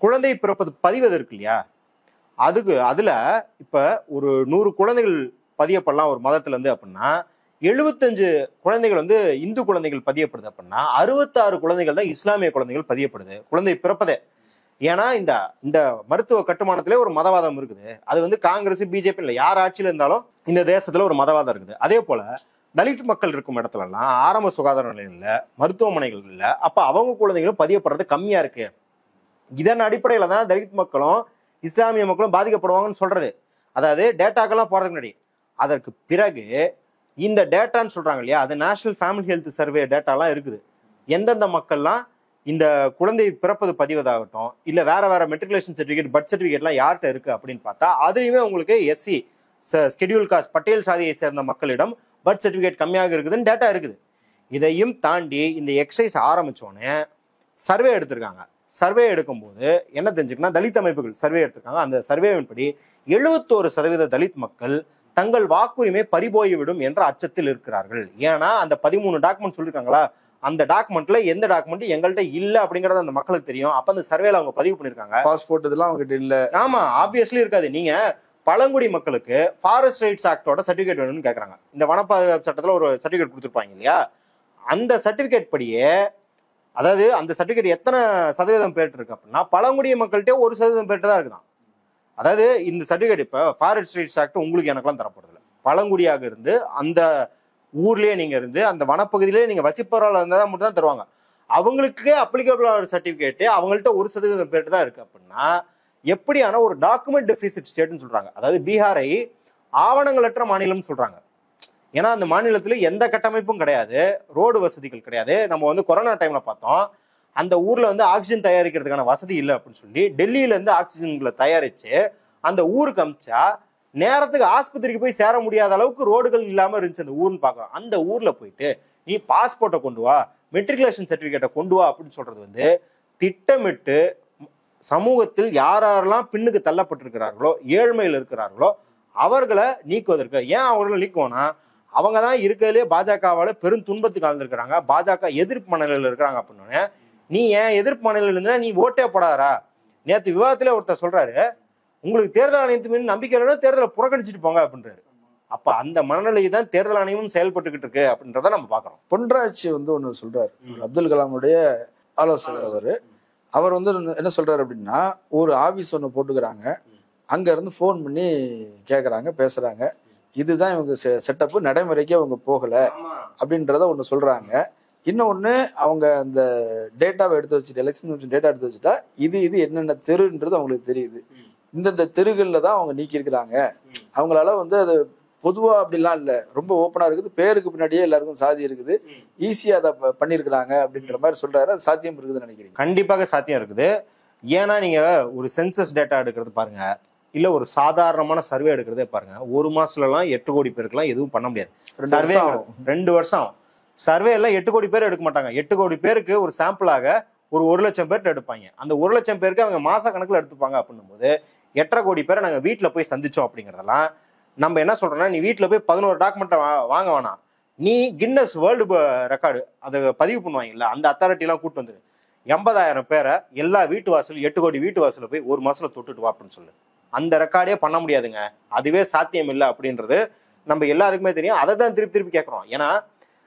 குழந்தை பிறப்பது பதிவது இருக்கு இல்லையா, அதுல இப்ப ஒரு 100 குழந்தைகள் பதியப்படலாம் ஒரு மதத்துல இருந்து அப்படின்னா, 75 குழந்தைகள் வந்து இந்து குழந்தைகள் பதியப்படுது அப்படின்னா, 66 குழந்தைகள் தான் இஸ்லாமிய குழந்தைகள் பதியப்படுது குழந்தை பிறப்பதே. ஏன்னா இந்த மருத்துவ கட்டுமானத்திலே ஒரு மதவாதம் இருக்குது. அது வந்து காங்கிரஸ் பிஜேபி இல்ல, யார் ஆட்சியில இருந்தாலும் இந்த தேசத்துல ஒரு மதவாதம் இருக்குது. அதே போல தலித் மக்கள் இருக்கும் இடத்துல எல்லாம் ஆரம்ப சுகாதார நிலையம் இல்ல, மருத்துவமனைகள் இல்ல. அப்ப அவங்க குழந்தைகளும் பதியப்படுறது கம்மியா இருக்கு. இதன் அடிப்படையில தான் தலித் மக்களும் இஸ்லாமிய மக்களும் பாதிக்கப்படுவாங்கன்னு சொல்றது. அதாவது டேட்டாக்கெல்லாம் போறதுக்கு முன்னாடி. அதற்கு பிறகு இந்த டேட்டான்னு சொல்றாங்க இல்லையா, அது நேஷனல் ஃபேமிலி ஹெல்த் சர்வே டேட்டாலாம் இருக்குது. எந்தெந்த மக்கள்லாம் இந்த குழந்தை பிறப்பது பதிவதாகட்டும் இல்ல வேற மெட்ரிகுலேஷன் சர்டிபிகேட், பர்த் சர்டிபிகேட்லாம் யார்கிட்ட இருக்கு அப்படின்னு பார்த்தா, அதுலயுமே உங்களுக்கு எஸ்சி ஸ்கெடியூல் காஸ்ட் பட்டியல் சாதியை சேர்ந்த மக்களிடம் பர்த் சர்டிபிகேட் கம்மியாக இருக்குதுன்னு டேட்டா இருக்குது. இதையும் தாண்டி இந்த எக்ஸசைஸ் ஆரம்பிச்சோடனே சர்வே எடுத்திருக்காங்க. சர்வே எடுக்கும்போது என்ன தெரிஞ்சுக்கன்னா, தலித் அமைப்புகள் சர்வே எடுத்திருக்காங்க. அந்த சர்வேவின் படி 71% தலித் மக்கள் தங்கள் வாக்குரிமை பறிபோய்விடும் என்ற அச்சத்தில் இருக்கிறார்கள். ஏன்னா அந்த 13 டாக்குமெண்ட் சொல்லிருக்காங்களா, அந்த டாக்குமெண்ட்ல எந்த டாக்குமெண்ட் எங்கள்கிட்ட இல்ல அப்படிங்கறது அந்த மக்களுக்கு தெரியும். அப்ப அந்த சர்வேல அவங்க பதிவு பண்ணிருக்காங்க. பாஸ்போர்ட் இதெல்லாம் அவங்க இல்ல. ஆமா, ஆப்வியஸ்லி இருக்காது. நீங்க பழங்குடி மக்களுக்கு ஃபாரஸ்ட் ரைட்ஸ் ஆக்டோட சர்டிபிகேட் வேணும்னு கேக்குறாங்க. இந்த வனப்பாதுகாப்பு சட்டத்துல ஒரு சர்டிபிகேட் கொடுத்துருப்பாங்க இல்லையா, அந்த சர்டிபிகேட் படியே, அதாவது அந்த சர்டிபிகேட் எத்தனை சதவீதம் பேர் இருக்கு அப்படின்னா, பழங்குடிய மக்கள்கிட்ட 1% பேர்ட்டு தான் இருக்குதான். அதாவது இந்த சர்டிபிகேட் இப்ப ஃபாரஸ்ட் ரைட்ஸ் ஆக்ட் உங்களுக்கு எனக்கெல்லாம் தரப்படுறது இல்லை. பழங்குடியாக இருந்து அந்த ஊர்லயே நீங்க இருந்து அந்த வனப்பகுதியிலேயே நீங்க வசிப்பவரால் இருந்தால் மட்டும் தான் தருவாங்க. அவங்களுக்கே அப்ளிகபிள் ஆகிற சர்டிபிகேட் அவங்கள்ட்ட 1% பேர்ட்டு தான் இருக்கு அப்படின்னா, எப்படியான ஒரு டாக்குமெண்ட் டெபிசிட் ஸ்டேட்னு சொல்றாங்க. அதாவது பீகாரை ஆவணங்களற்ற மாநிலம் சொல்றாங்க. ஏன்னா அந்த மாநிலத்துல எந்த கட்டமைப்பும் கிடையாது, ரோடு வசதிகள் கிடையாது. நம்ம வந்து கொரோனா டைம்ல பார்த்தோம், அந்த ஊர்ல வந்து ஆக்சிஜன் தயாரிக்கிறதுக்கான வசதி இல்லை அப்படின்னு சொல்லி டெல்லியில இருந்து ஆக்சிஜன்களை தயாரிச்சு அந்த ஊருக்கு அமிச்சா நேரத்துக்கு ஆஸ்பத்திரிக்கு போய் சேர முடியாத அளவுக்கு ரோடுகள் இல்லாம இருந்துச்சு அந்த ஊர்னு பாக்குறோம். அந்த ஊர்ல போயிட்டு நீ பாஸ்போர்ட்டை கொண்டு வா, மெட்ரிகுலேஷன் சர்டிபிகேட்டை கொண்டு வா அப்படின்னு சொல்றது வந்து திட்டமிட்டு சமூகத்தில் யாரெல்லாம் பின்னுக்கு தள்ளப்பட்டிருக்கிறார்களோ, ஏழ்மையில் இருக்கிறார்களோ அவர்களை நீக்குவதற்கு. ஏன் அவர்களை நீக்குவோம்னா அவங்க தான் இருக்கிறதுலே பாஜகவால பெரும் துன்பத்துக்கு ஆழ்ந்திருக்கிறாங்க, பாஜக எதிர்ப்பு மனநிலையில் இருக்கிறாங்க அப்படின்னு. நீ ஏன் எதிர்ப்பு மனநிலையில் இருந்தா நீ ஓட்டே போடாதா? நேற்று விவாதத்திலே ஒருத்தர் சொல்றாரு, உங்களுக்கு தேர்தல் ஆணையத்து மீது நம்பிக்கை இல்லைன்னா தேர்தலை புறக்கணிச்சிட்டு போங்க அப்படின்றாரு. அப்ப அந்த மனநிலை தான் தேர்தல் ஆணையமும் செயல்பட்டுக்கிட்டு இருக்கு அப்படின்றத நம்ம பாக்குறோம். பொன்ராஜ் வந்து ஒண்ணு சொல்றாரு, அப்துல் கலாமுடைய ஆலோசகர். அவர் வந்து என்ன சொல்றாரு அப்படின்னா, ஒரு ஆபீஸ் ஒண்ணு போட்டுக்கிறாங்க, அங்க இருந்து போன் பண்ணி கேக்குறாங்க, பேசுறாங்க, இதுதான் இவங்க செட்டப், நடைமுறைக்கே அவங்க போகல அப்படின்றத ஒண்ணு சொல்றாங்க. இன்னொன்னு, அவங்க அந்த டேட்டாவை எடுத்து வச்சுட்டு, எலெக்ஷன் டேட்டா எடுத்து வச்சுட்டா இது என்னென்ன தெருன்றது அவங்களுக்கு தெரியுது, இந்தந்த தெருகள்ல தான் அவங்க நீக்கி இருக்கிறாங்க, அவங்களால வந்து அது பொதுவா அப்படிலாம் இல்ல, ரொம்ப ஓப்பனா இருக்குது, பேருக்கு பின்னாடியே எல்லாருக்கும் சாதி இருக்குது, ஈஸியா அதை பண்ணிருக்கிறாங்க அப்படின்ற மாதிரி சொல்றாரு. அது சாத்தியம் இருக்குதுன்னு நினைக்கிறீங்க? கண்டிப்பாக சாத்தியம் இருக்குது. ஏன்னா நீங்க ஒரு சென்சஸ் டேட்டா எடுக்கிறது பாருங்க, இல்ல ஒரு சாதாரணமான சர்வே எடுக்கிறதே பாருங்க, ஒரு மாசத்துல எல்லாம் 8 கோடி பேருக்குலாம் எதுவும் பண்ண முடியாது. சர்வே 2 வருஷம் சர்வே எல்லாம் 8 கோடி பேர் எடுக்க மாட்டாங்க. 8 கோடி பேருக்கு ஒரு சாம்பிளாக ஒரு 1 லட்சம் பேர்ட்டு எடுப்பாங்க. அந்த 1 லட்சம் பேருக்கு அவங்க மாச கணக்குல எடுத்துப்பாங்க. அப்படின்னும் போது 8.5 கோடி பேரை நாங்க வீட்டுல போய் சந்திச்சோம் அப்படிங்கறதெல்லாம் நம்ம என்ன சொல்றோம்னா, நீ வீட்டுல போய் 11 டாக்குமெண்ட் வாங்க வேணாம், நீ கின்னஸ் வேர்ல்டு ரெக்கார்டு அதை பதிவு பண்ணுவாங்கல்ல, அந்த அத்தாரிட்டி எல்லாம் கூட்டு வந்து 80,000 பேரை எல்லா வீட்டு வாசல் 8 கோடி வீட்டு வாசல போய் ஒரு மாசத்துல தொட்டுட்டு வா அப்படின்னு சொல்லு. அந்த ரெக்கார்டே பண்ண முடியாதுங்க, அதுவே சாத்தியம் இல்லை அப்படின்றது நம்ம எல்லாருக்குமே தெரியும். அதை தான் திருப்பி திருப்பி கேட்கிறோம். ஏன்னா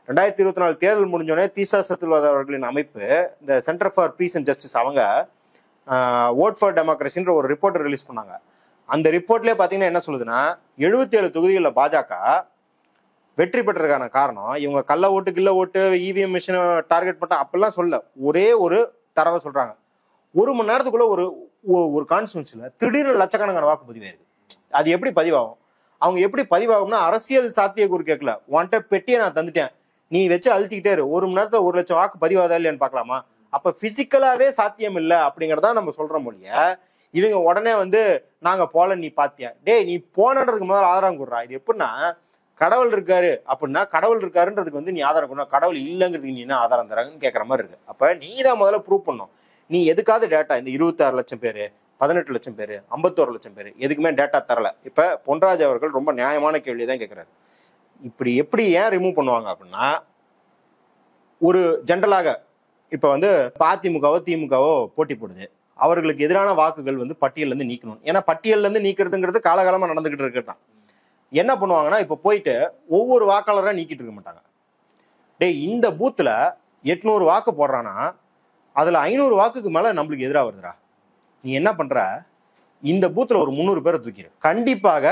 2024 தேர்தல் முடிஞ்சோடனே தீசா சத்துல்வாத் அவர்களின் அமைப்பு, இந்த centre for peace and justice, அவங்க ஓட் ஃபார் டெமோக்ரஸின்ற ஒரு ரிப்போர்ட் ரிலீஸ் பண்ணாங்க. அந்த ரிப்போர்ட்லேயே பார்த்தீங்கன்னா என்ன சொல்லுதுன்னா, 77 தொகுதிகளில் பாஜக வெற்றி பெற்றதுக்கான காரணம் இவங்க கள்ள ஓட்டு, கில்ல ஓட்டு, இவிஎம் மிஷினை டார்கெட் பண்ண அப்படிலாம் சொல்ல, ஒரே ஒரு தரவை சொல்றாங்க. 1 மணி நேரத்துக்குள்ள ஒரு கான்ஸ்டியூன்சில திடீர்னு லட்சக்கணக்கான வாக்கு பதிவாயிருக்கு. அது எப்படி பதிவாகும்? அவங்க எப்படி பதிவாகும்னா, அரசியல் சாத்தியக்கூறு கேட்கல, உன்கிட்ட பெட்டியை நான் தந்துட்டேன், நீ வச்சு அழுத்திக்கிட்டே இரு, 1 மணி நேரத்துல 1 லட்சம் வாக்கு பதிவாதா இல்லையான்னு பாக்கலாமா? அப்ப பிசிக்கலாவே சாத்தியம் இல்லை அப்படிங்கறதா நம்ம சொல்ற மொழிய, இவங்க உடனே வந்து நாங்க போல, நீ பாத்தியா, டே நீ போனன்றதுக்கு முதல்ல ஆதாரம் கொடுறா. இது எப்படின்னா, கடவுள் இருக்காரு அப்படின்னா கடவுள் இருக்காருன்றதுக்கு வந்து நீ ஆதாரம் கொடுறா, கடவுள் இல்லைங்கிறதுக்கு நீ என்ன ஆதாரம் தராங்கன்னு கேட்கற மாதிரி இருக்கு. அப்ப நீ தான் முதல்ல ப்ரூவ் பண்ணும். நீ எதுக்காவது டேட்டா, இந்த 26 லட்சம் பேரு, 18 லட்சம் பேரு, 51 லட்சம் பேரு எதுக்குமே டேட்டா தரல. இப்ப பொன்ராஜ் அவர்கள் ரொம்ப நியாயமான கேள்விதான் கேட்கிறாரு. இப்படி எப்படி ஏன் ரிமூவ் பண்ணுவாங்க அப்படின்னா, ஒரு ஜென்ரலாக இப்ப வந்து அதிமுகவோ திமுகவோ போட்டி போடுது, அவர்களுக்கு எதிரான வாக்குகள் வந்து பட்டியல்ல இருந்து நீக்கணும். ஏன்னா பட்டியல்ல இருந்து நீக்கிறதுங்கிறது காலகாலமா நடந்துகிட்டு இருக்கதான். என்ன பண்ணுவாங்கன்னா, இப்ப போயிட்டு ஒவ்வொரு வாக்காளரா நீக்கிட்டு இருக்க மாட்டாங்க. டேய், இந்த பூத்துல 800 வாக்கு போடுறானா அதுல 500 வாக்குக்கு மேல நம்மளுக்கு எதிராக வருதுடா, நீ என்ன பண்ற, இந்த பூத்துல ஒரு 300 பேரை தூக்கிடு. கண்டிப்பாக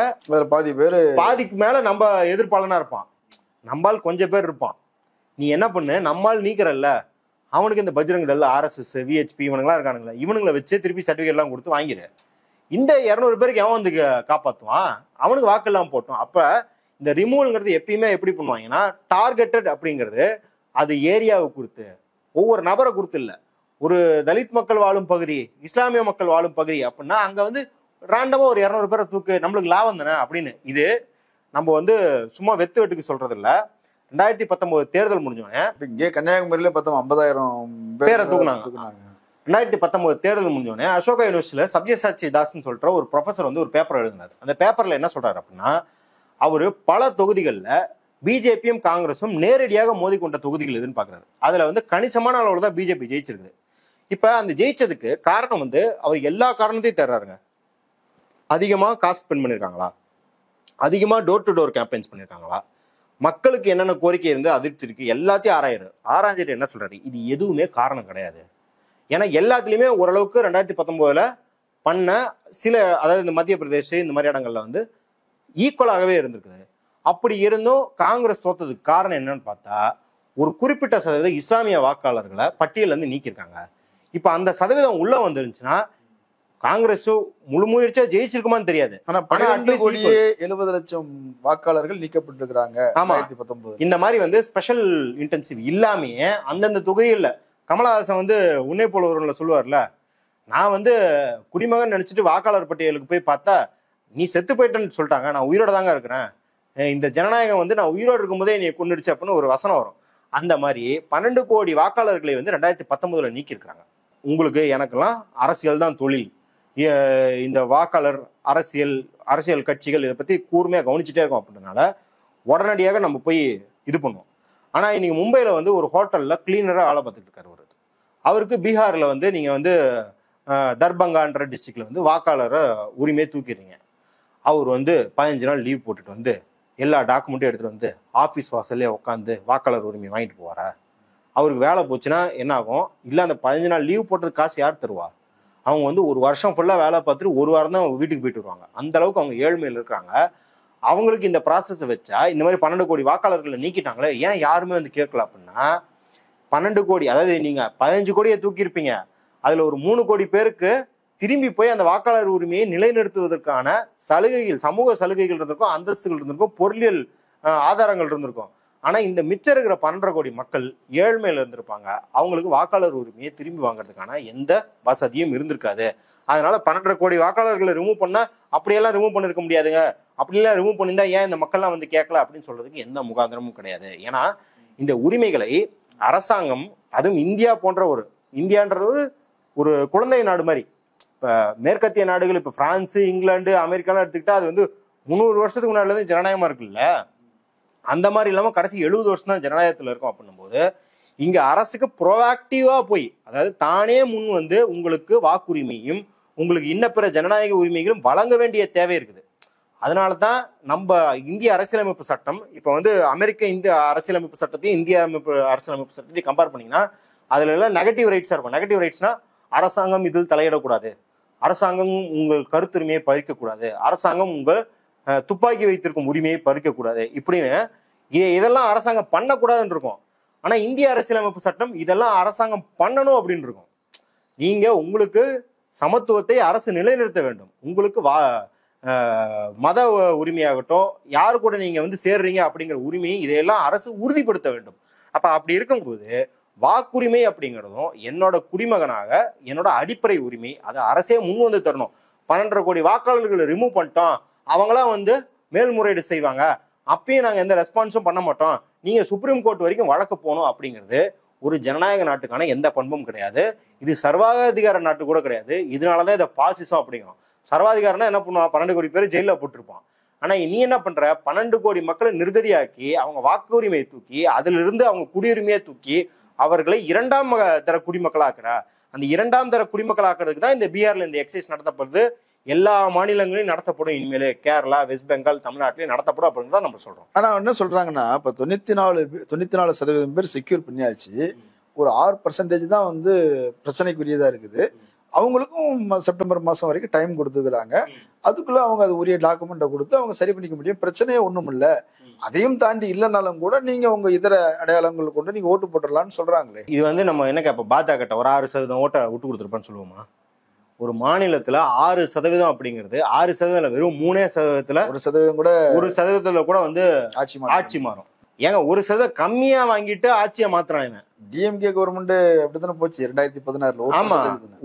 பாதிக்கு மேல நம்ம எதிர்ப்பாளனா இருப்பான், நம்மால் கொஞ்சம் பேர் இருப்பான். நீ என்ன பண்ணு, நம்மால் நீக்கிறல்ல, அவனுக்கு இந்த பஜ்ரங் தள், RSS, VHP இவனுங்களாம் இருக்கானுங்களா, இவனுங்களை வச்சு திருப்பி சர்டிபிகேட் எல்லாம் கொடுத்து வாங்கிடு. இந்த 200 பேருக்கு எவன் வந்து காப்பாத்துவான்? அவனுக்கு வாக்கு எல்லாம் போட்டோம். அப்ப இந்த ரிமூவல்ங்கிறது எப்பயுமே எப்படி பண்ணுவாங்கன்னா, டார்கெட்டட் அப்படிங்கிறது அது ஏரியாவை குறித்து, ஒவ்வொரு நபரை குறித்து இல்ல. ஒரு தலித் மக்கள் வாழும் பகுதி, இஸ்லாமிய மக்கள் வாழும் பகுதி அப்படின்னா அங்க வந்து ரேண்டமா ஒரு 200 பேரை தூக்கு, நம்மளுக்கு லாபம் தானே அப்படின்னு. இது நம்ம வந்து சும்மா வெத்து வெட்டுக்கு சொல்றது இல்ல. 2019 தேர்தல் முடிஞ்சோடனே இங்கே கன்னியாகுமரியில 50,000 பேரை தூக்குனாங்க. 2019 தேர்தல் முடிஞ்சோடனே அசோகா யூனிவர்சிட்டியில சத்யசாச்சி தாஸ்ன்னு சொல்ற ஒரு ப்ரொஃபசர் வந்து ஒரு பேப்பர் எழுதினார். அந்த பேப்பர்ல என்ன சொல்றாரு அப்படின்னா, அவரு பல தொகுதிகளில் பிஜேபியும் காங்கிரஸும் நேரடியாக மோதி கொண்ட தொகுதிகள் எதுன்னு பாக்குறாரு. அதுல வந்து கணிசமான அளவுல தான் பிஜேபி ஜெயிச்சிருக்கு. இப்ப அந்த ஜெயிச்சதுக்கு காரணம் வந்து அவர் எல்லா காரணத்தையும் தர்றாருங்க. அதிகமா காசு ஸ்பெண்ட் பண்ணிருக்காங்களா, அதிகமா டோர் டு டோர் கேம்பெயின்ஸ் பண்ணிருக்காங்களா, மக்களுக்கு என்னென்ன கோரிக்கை இருந்து அதிர்ச்சி இருக்கு, எல்லாத்தையும் ஆராய்ஞ்சிட்டு என்ன சொல்றாரு, இது எதுவுமே காரணம் கிடையாது. ஏன்னா எல்லாத்துலயுமே ஓரளவுக்கு 2019 பண்ண சில, அதாவது இந்த மத்திய பிரதேஷ் இந்த மாதிரி இடங்கள்ல வந்து ஈக்குவலாகவே இருந்திருக்குது. அப்படி இருந்தும் காங்கிரஸ் தோத்ததுக்கு காரணம் என்னன்னு பார்த்தா, ஒரு குறிப்பிட்ட சதவீதம் இஸ்லாமிய வாக்காளர்களை பட்டியல இருந்து நீக்கிருக்காங்க. இப்ப அந்த சதவீதம் உள்ள வந்துருந்துச்சுன்னா காங்கிரஸ் முழு முயற்சியா ஜெயிச்சிருக்குமான்னு தெரியாது. ஆனா 12,70 லட்சம் வாக்காளர்கள் நீக்கப்பட்டிருக்கிறாங்க. ஆமா, இந்த மாதிரி வந்து ஸ்பெஷல் இன்டென்சிவ் இல்லாமயே அந்தந்த தொகுதிகள்ல கமலஹாசன் வந்து உன்னை போல ஒருவன்ல சொல்லுவார்ல, நான் வந்து குடிமகன் நினைச்சிட்டு வாக்காளர் பட்டியலுக்கு போய் பார்த்தா நீ செத்து போயிட்டேன்னு சொல்லிட்டாங்க, நான் உயிரோட தாங்க இருக்கிறேன், இந்த ஜனநாயகம் வந்து நான் உயிரோடு இருக்கும்போதே என்னை கொண்டுடுச்சு அப்படின்னு ஒரு வசனம் வரும். அந்த மாதிரி 12 கோடி வாக்காளர்களை வந்து 2019 நீக்கியிருக்கிறாங்க. உங்களுக்கு எனக்கெல்லாம் அரசியல் தான் தொழில், இந்த வாக்காளர் அரசியல் கட்சிகள் இதை பத்தி கூர்மையா கவனிச்சுட்டே இருக்கும் அப்படின்றனால உடனடியாக நம்ம போய் இது பண்ணுவோம். ஆனா இன்னைக்கு மும்பையில வந்து ஒரு ஹோட்டல்ல கிளீனரா வேலை பார்த்துட்டு இருக்காரு ஒரு. அவருக்கு பீகார்ல வந்து நீங்க வந்து தர்பங்கான்ற டிஸ்ட்ரிக்ட்ல வந்து வாக்காளரை உரிமையை தூக்கிடுறீங்க. அவர் வந்து 15 நாள் லீவ் போட்டுட்டு வந்து எல்லா டாக்குமெண்ட்டும் எடுத்துட்டு வந்து ஆபீஸ் வாசல்லே உட்காந்து வாக்காளர் உரிமை வாங்கிட்டு போவாரா? அவருக்கு வேலை போச்சுன்னா என்ன ஆகும்? இல்ல அந்த 15 நாள் லீவ் போட்டதுக்கு காசு யார் தருவா? அவங்க வந்து ஒரு வருஷம் ஃபுல்லா வேலை பார்த்துட்டு ஒரு வாரம் தான் வீட்டுக்கு போயிட்டு வருவாங்க. அந்த அளவுக்கு அவங்க ஏழ்மையில் இருக்கிறாங்க. அவங்களுக்கு இந்த ப்ராசஸை வச்சா இந்த மாதிரி 12 கோடி வாக்காளர்களை நீக்கிட்டாங்களே, ஏன் யாருமே வந்து கேட்கல அப்படின்னா, 12 கோடி, அதாவது நீங்க 15 கோடியை தூக்கியிருப்பீங்க, அதுல ஒரு 3 கோடி பேருக்கு திரும்பி போய் அந்த வாக்காளர் உரிமையை நிலைநிறுத்துவதற்கான சலுகைகள், சமூக சலுகைகள் இருந்திருக்கும், அந்தஸ்துகள் இருந்திருக்கும், பொருளியல் ஆதாரங்கள் இருந்திருக்கும். ஆனா இந்த மிச்சம் இருக்கிற 12 கோடி மக்கள் ஏழ்மையில இருந்திருப்பாங்க. அவங்களுக்கு வாக்காளர் உரிமையை திரும்பி வாங்குறதுக்கான எந்த வசதியும் இருந்திருக்காது. அதனால 12 கோடி வாக்காளர்களை ரிமூவ் பண்ணா அப்படியெல்லாம் ரிமூவ் பண்ணிருக்க முடியாதுங்க, அப்படியெல்லாம் ரிமூவ் பண்ணியிருந்தா ஏன் இந்த மக்கள்லாம் வந்து கேட்கல அப்படின்னு சொல்றதுக்கு எந்த முகாந்திரமும் கிடையாது. ஏன்னா இந்த உரிமைகளை அரசாங்கம், அதுவும் இந்தியா போன்ற இந்தியான்றது ஒரு குழந்தை நாடு மாதிரி. இப்ப மேற்கத்திய நாடுகள், இப்ப பிரான்ஸ், இங்கிலாந்து, அமெரிக்காலாம் எடுத்துக்கிட்டா அது வந்து 300 வருஷத்துக்கு முன்னாடில இருந்து ஜனநாயகமா இருக்குல்ல, அந்த மாதிரி இல்லாம கடைசி 70 வருஷம் தான் ஜனநாயகத்துல இருக்கும். அப்படின்னும் போது இங்க அரசுக்கு ப்ரோஆக்டிவா போய், அதாவது தானே முன் வந்து உங்களுக்கு வாக்குரிமையும் உங்களுக்கு இன்ன பிற ஜனநாயக உரிமைகளும் வழங்க வேண்டிய தேவை இருக்குது. அதனாலதான் நம்ம இந்திய அரசியலமைப்பு சட்டம் இப்ப வந்து இந்திய அரசியலமைப்பு சட்டத்தையும் இந்திய அரசியலமைப்பு சட்டத்தையும் கம்பேர் பண்ணீங்கன்னா அதுல எல்லாம் நெகட்டிவ் ரைட்ஸா இருக்கும். நெகட்டிவ் ரைட்ஸ்னா அரசாங்கம் இதில் தலையிடக்கூடாது, அரசாங்கம் உங்கள் கருத்துரிமையை பறிக்கக்கூடாது, அரசாங்கம் உங்கள் துப்பாக்கி வைத்திருக்கும் உரிமையை பறிக்கக்கூடாது, இப்படின்னு இதெல்லாம் அரசாங்கம் பண்ணக்கூடாதுன்னு இருக்கும். ஆனா இந்திய அரசியலமைப்பு சட்டம் இதெல்லாம் அரசாங்கம் பண்ணணும் அப்படின்னு இருக்கும். நீங்க உங்களுக்கு சமத்துவத்தை அரசு நிலைநிறுத்த வேண்டும். உங்களுக்கு மத உரிமையாகட்டும், யாரு கூட நீங்க வந்து சேர்றீங்க அப்படிங்கிற உரிமையை இதையெல்லாம் அரசு உறுதிப்படுத்த வேண்டும். அப்ப அப்படி இருக்கும்போது வாக்குரிமை அப்படிங்கிறதும் என்னோட குடிமகனாக என்னோட அடிப்படை உரிமை, அதை அரசே முன் வந்து தரணும். 12 கோடி வாக்காளர்களை ரிமூவ் பண்ணிட்டோம், அவங்களாம் வந்து மேல்முறையீடு செய்வாங்க, அப்பயும் நாங்க எந்த ரெஸ்பான்ஸும் பண்ண மாட்டோம், நீங்க சுப்ரீம் கோர்ட் வரைக்கும் வழக்கு போகணும் அப்படிங்கிறது ஒரு ஜனநாயக நாட்டுக்கான எந்த பண்பும் கிடையாது. இது சர்வாதிகார நாட்டு கூட கிடையாது. இதனாலதான் இதை பாசிசம் அப்படிங்கிறோம். சர்வாதிகாரம்னா என்ன பண்ணுவான்? 12 கோடி பேர் ஜெயில போட்டிருப்பான். ஆனா நீ என்ன பண்ற? 12 கோடி மக்களை நிர்கதியாக்கி அவங்க வாக்குரிமையை தூக்கி அதுல இருந்து அவங்க குடியுரிமையை தூக்கி அவர்களை 2ஆம் தர குடிமக்களாக்குற. அந்த 2ஆம் தர குடிமக்களாக்குறதுக்கு தான் இந்த பீகார்ல இந்த எக்ஸைஸ் நடத்தப்படுது. எல்லா மாநிலங்களையும் நடத்தப்படும். இனிமேலே கேரளா, வெஸ்ட் பெங்கால், தமிழ்நாட்டிலையும் நடத்தப்படும் அப்படின்னு தான் நம்ம சொல்றோம். ஆனா என்ன சொல்றாங்கன்னா, இப்ப 94% பேர் செக்யூர் பண்ணியாச்சு, ஒரு 6% தான் வந்து பிரச்சனைக்குரியதா இருக்குது. அவங்களுக்கும் செப்டம்பர் மாசம் வரைக்கும் டைம் கொடுத்துக்கிறாங்க. அதுக்குள்ள அவங்க அது உரிய டாக்குமெண்ட்டை கொடுத்து அவங்க சரி பண்ணிக்க முடியும், பிரச்சனையே ஒண்ணும் இல்ல. அதையும் தாண்டி இல்லைனாலும் கூட நீங்க உங்க இதர அடையாளங்கள் கொண்டு நீங்க ஓட்டு போட்டுடலாம்னு சொல்றாங்களே. இது வந்து நம்ம என்ன கேட்போம்? பாஜக ஒரு 6% ஓட்டை விட்டு கொடுத்துருப்பான்னு சொல்லுவோமா? ஒரு மாநிலத்துல 6% அப்படிங்கிறது 6% வெறும் 3% 1% கூட 1% கூட வந்து ஆட்சி மாறும். ஏங்க 1% கம்மியா வாங்கிட்டு ஆட்சியை மாத்துறாங்க. டிஎம்கே கவர்மெண்ட் அப்படித்தானே போச்சு 2016. ஆமா,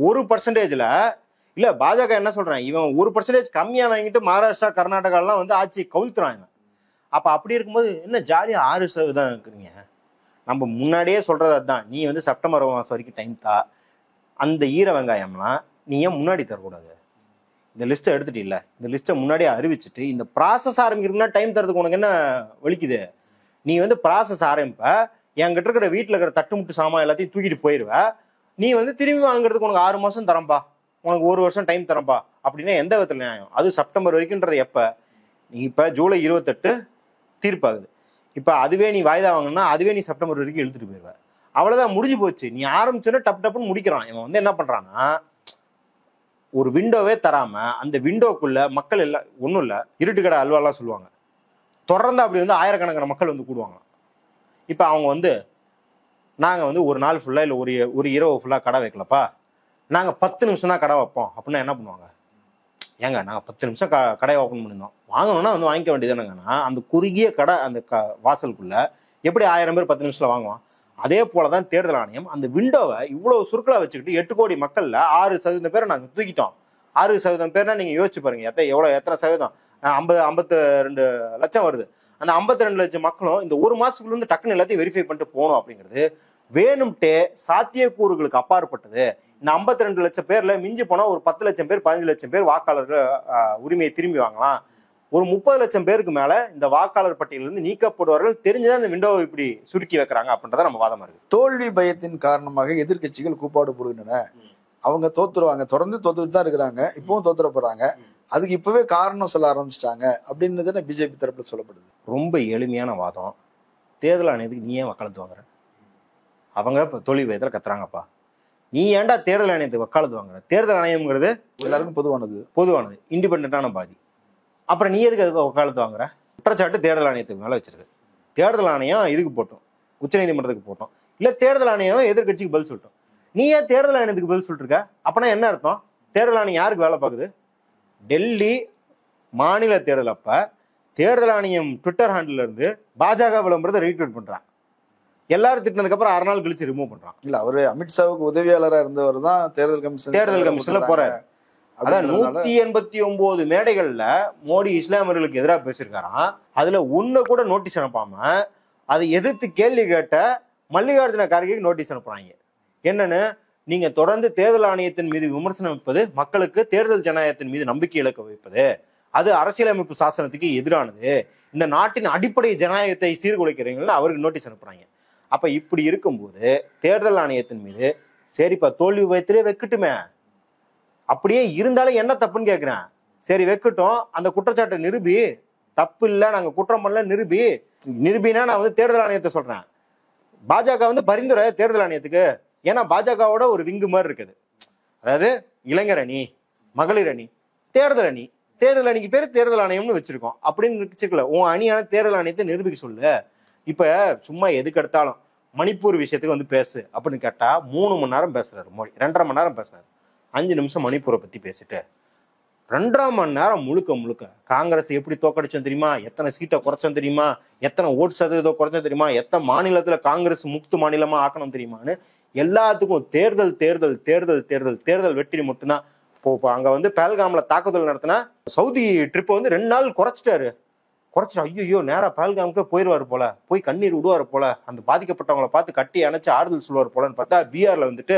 1%ல இல்ல. பாஜக என்ன சொல்றாங்க, இவன் 1% கம்மியா வாங்கிட்டு மகாராஷ்டிரா, கர்நாடகா எல்லாம் வந்து ஆட்சியை கவுழ்த்துறாங்க. அப்ப அப்படி இருக்கும்போது என்ன ஜாலியா 6% இருக்கிறீங்க? நம்ம முன்னாடியே சொல்றது அதுதான். நீ வந்து செப்டம்பர் மாசம் வரைக்கும் டைம் தா. அந்த ஈர வெங்காயம்லாம் நீ ஏன் முன்னாடி தரக்கூடாது? இந்த லிஸ்ட்டை எடுத்துட்டு இல்ல, இந்த லிஸ்ட்டை முன்னாடியே அறிவிச்சுட்டு இந்த ப்ராசஸ் ஆரம்பிக்கிறதுனா டைம் தரதுக்கு உனக்கு என்ன வலிக்குது? நீ வந்து ப்ராசஸ் ஆரம்பிப்ப, என்கிட்ட இருக்கிற வீட்டுல இருக்கிற தட்டுமுட்டு சாமான் எல்லாத்தையும் தூக்கிட்டு போயிருவ. நீ வந்து திரும்பி வாங்குறதுக்கு உனக்கு 6 மாசம் தரம்பா, உனக்கு 1 வருஷம் டைம் தரம்பா அப்படின்னா எந்த விதத்துல நியாயம்? அது செப்டம்பர் வரைக்கும்ன்றது எப்ப? நீ இப்ப ஜூலை 28 தீர்ப்பாகுது. இப்ப அதுவே நீ வாய்தா வாங்கினா அதுவே நீ செப்டம்பர் வரைக்கும் இழுத்துட்டு போயிருவ. அவ்வளவுதான், முடிஞ்சு போச்சு. நீ ஆரம்பிச்சோன்னா டப்புன்னு முடிக்கிறான். இவன் வந்து என்ன பண்றான்னா, ஒரு விண்டோவே தராம அந்த விண்டோக்குள்ள மக்கள் எல்லாம் ஒன்றும் இல்லை, இருட்டுக்கடை அல்வாலாம் சொல்லுவாங்க, தொடர்ந்து அப்படி வந்து ஆயிரக்கணக்கான மக்கள் வந்து கூடுவாங்க. இப்போ அவங்க வந்து நாங்கள் வந்து ஒரு நாள் ஃபுல்லாக இல்லை ஒரு இரவு ஃபுல்லாக கடை வைக்கலப்பா, நாங்கள் 10 நிமிஷம் தான் கடை வைப்போம் அப்படின்னா என்ன பண்ணுவாங்க? ஏங்க நாங்கள் 10 நிமிஷம் கடையை ஓப்பன் பண்ணியிருந்தோம், வாங்கணும்னா வந்து வாங்கிக்க வேண்டியதானுங்கன்னா அந்த குறுகிய கடை அந்த வாசலுக்குள்ள எப்படி 1000 பேர் 10 நிமிஷத்தில் வாங்குவான்? அதே போலதான் தேர்தல் ஆணையம் அந்த விண்டோவை இவ்வளவு சுருக்கலா வச்சுக்கிட்டு 8 கோடி மக்கள்ல 6% பேரை நாங்க தூக்கிட்டோம். 6% பேர்னா நீங்க யோசிச்சு பாருங்க, எத்தனை சதவீதம்? 52 லட்சம் வருது. அந்த 52 லட்சம் மக்களும் இந்த ஒரு மாசத்துக்குள்ள இருந்து டக்குன்னு எல்லாத்தையும் வெரிஃபை பண்ணிட்டு போகணும் அப்படிங்கிறது வேணும்ட்டே சாத்தியக்கூறுகளுக்கு அப்பாற்பட்டது. இந்த 52 லட்சம் பேர்ல மிஞ்சி போனா ஒரு 10 லட்சம் பேர் 15 லட்சம் பேர் வாக்காளர்கள் உரிமையை திரும்பி வாங்கலாம். ஒரு 30 லட்சம் பேருக்கு மேல இந்த வாக்காளர் பட்டியலிருந்து நீக்கப்படுவார்கள் தெரிஞ்சுதான் இந்த விண்டோவை இப்படி சுருக்கி வைக்கிறாங்க அப்படின்றத நம்ம வாதமா இருக்கு. தோல்வி பயத்தின் காரணமாக எதிர்கட்சிகள் கூப்பாடு போடுகின்றன. அவங்க தோத்துருவாங்க, தொடர்ந்து தோத்துட்டு தான் இருக்கிறாங்க, இப்பவும் தோத்துற போறாங்க, அதுக்கு இப்பவே காரணம் சொல்ல ஆரம்பிச்சிட்டாங்க அப்படின்னு பிஜேபி தரப்புல சொல்லப்படுது. ரொம்ப எளிமையான வாதம். தேர்தல் ஆணையத்துக்கு நீ ஏன் வக்காலத்து வாங்குற? அவங்க இப்ப தோல்வி பயத்துல கத்துறாங்கப்பா. நீ ஏன்டா தேர்தல் ஆணையத்துக்கு வக்காலத்து வாங்குற? தேர்தல் ஆணையம்ங்கிறது எல்லாருக்கும் பொதுவானது, இண்டிபெண்டான பாடி. அப்புறம் நீ எதுக்கு அதுக்கு வக்காலத்து வாங்குற? குற்றச்சாட்டு தேர்தல் ஆணையத்துக்கு மேல வச்சிருக்கு. தேர்தல் ஆணையம் இதுக்கு போட்டோம், உச்சநீதிமன்றத்துக்கு போட்டோம், இல்ல தேர்தல் ஆணையம் எதிர்கட்சிக்கு பதில் சொல்லிட்டோம். நீ ஏன் தேர்தல் ஆணையத்துக்கு பதில் சொல்லிட்டு இருக்க? அப்பனா என்ன அர்த்தம்? தேர்தல் ஆணையம் யாருக்கு வேலை பார்க்குது? டெல்லி மாநில தேர்தல் அப்ப தேர்தல் ஆணையம் ட்விட்டர் ஹேண்டில் இருந்து பாஜக விளம்பரத்தை ரீட்வீட் பண்றான். எல்லாரும் திட்டினதுக்கு அப்புறம் 6 நாள் கழிச்சு ரிமூவ் பண்றான். இல்ல, அவரு அமித்ஷாவுக்கு உதவியாளராக இருந்தவர் தான் தேர்தல் கமிஷன்ல போறாரு. அதான் 189 மேடைகள்ல மோடி இஸ்லாமியர்களுக்கு எதிராக பேசியிருக்காராம். அதுல ஒண்ணு கூட நோட்டீஸ் அனுப்பாம அதை எதிர்த்து கேள்வி கேட்ட மல்லிகார்ஜுன கார்கேக்கு நோட்டீஸ் அனுப்புறாங்க. என்னன்னு, நீங்க தொடர்ந்து தேர்தல் ஆணையத்தின் மீது விமர்சனம் வைப்பது மக்களுக்கு தேர்தல் ஜனநாயகத்தின் மீது நம்பிக்கை இழக்க வைப்பது, அது அரசியலமைப்பு சாசனத்துக்கு எதிரானது, இந்த நாட்டின் அடிப்படை ஜனநாயகத்தை சீர்குலைக்கிறீங்கன்னு அவருக்கு நோட்டீஸ் அனுப்புறாங்க. அப்ப இப்படி இருக்கும்போது தேர்தல் ஆணையத்தின் மீது சரிப்பா தோல்வி பயத்திலே வைக்கட்டுமே, அப்படியே இருந்தாலும் என்ன தப்புன்னு கேட்கிறேன். சரி வைக்கட்டும், அந்த குற்றச்சாட்டை நிரூபி, தப்பு இல்ல நாங்க குற்றம் பண்ணல நிரூபினா நான் வந்து தேர்தல் ஆணையத்தை சொல்றேன். பாஜக வந்து பரிந்துரை தேர்தல் ஆணையத்துக்கு, ஏன்னா பாஜகவோட ஒரு விங்கு மாதிரி இருக்குது. அதாவது இளைஞர் அணி, மகளிர் அணி, தேர்தல் அணி, தேர்தல் அணிக்கு பேரு தேர்தல் ஆணையம்னு வச்சிருக்கோம் அப்படின்னு வச்சுக்கல. உன் அணியான தேர்தல் ஆணையத்தை நிரூபிக்க சொல்லு. இப்ப சும்மா எதுக்கு எடுத்தாலும் மணிப்பூர் விஷயத்துக்கு வந்து பேசு அப்படின்னு கேட்டா 3 மணி நேரம் பேசுறாரு மோடி, 2.5 மணி நேரம் பேசுறாரு. 5 நிமிஷம் மணிப்பூரை பத்தி பேசிட்டு 2.5 மணி நேரம் முழுக்க காங்கிரஸ் எப்படி தோக்கடிச்சோம் தெரியுமா, எத்தனை சீட்டை குறைச்சோம் தெரியுமா, எத்தனை ஓட்டு சதவீதம் குறைச்சோம் தெரியுமா, எத்தனை மாநிலத்துல காங்கிரஸ் முக்து மாநிலமா ஆக்கணும் தெரியுமான்னு எல்லாத்துக்கும் தேர்தல் தேர்தல் தேர்தல் தேர்தல் தேர்தல் வெற்றி மட்டும்தான். இப்போ அங்க வந்து பஹல்காம்ல தாக்குதல் நடத்தினா சவுதி ட்ரிப்பை வந்து 2 நாள் குறைச்சிட்டு ஐயோ நேரா பஹல்காமுக்கு போயிடுவாரு போல, போய் கண்ணீர் விடுவாரு போல, அந்த பாதிக்கப்பட்டவங்களை பார்த்து கட்டி அணைச்சு ஆறுதல் சொல்லுவார் போலன்னு பார்த்தா பீகார்ல வந்துட்டு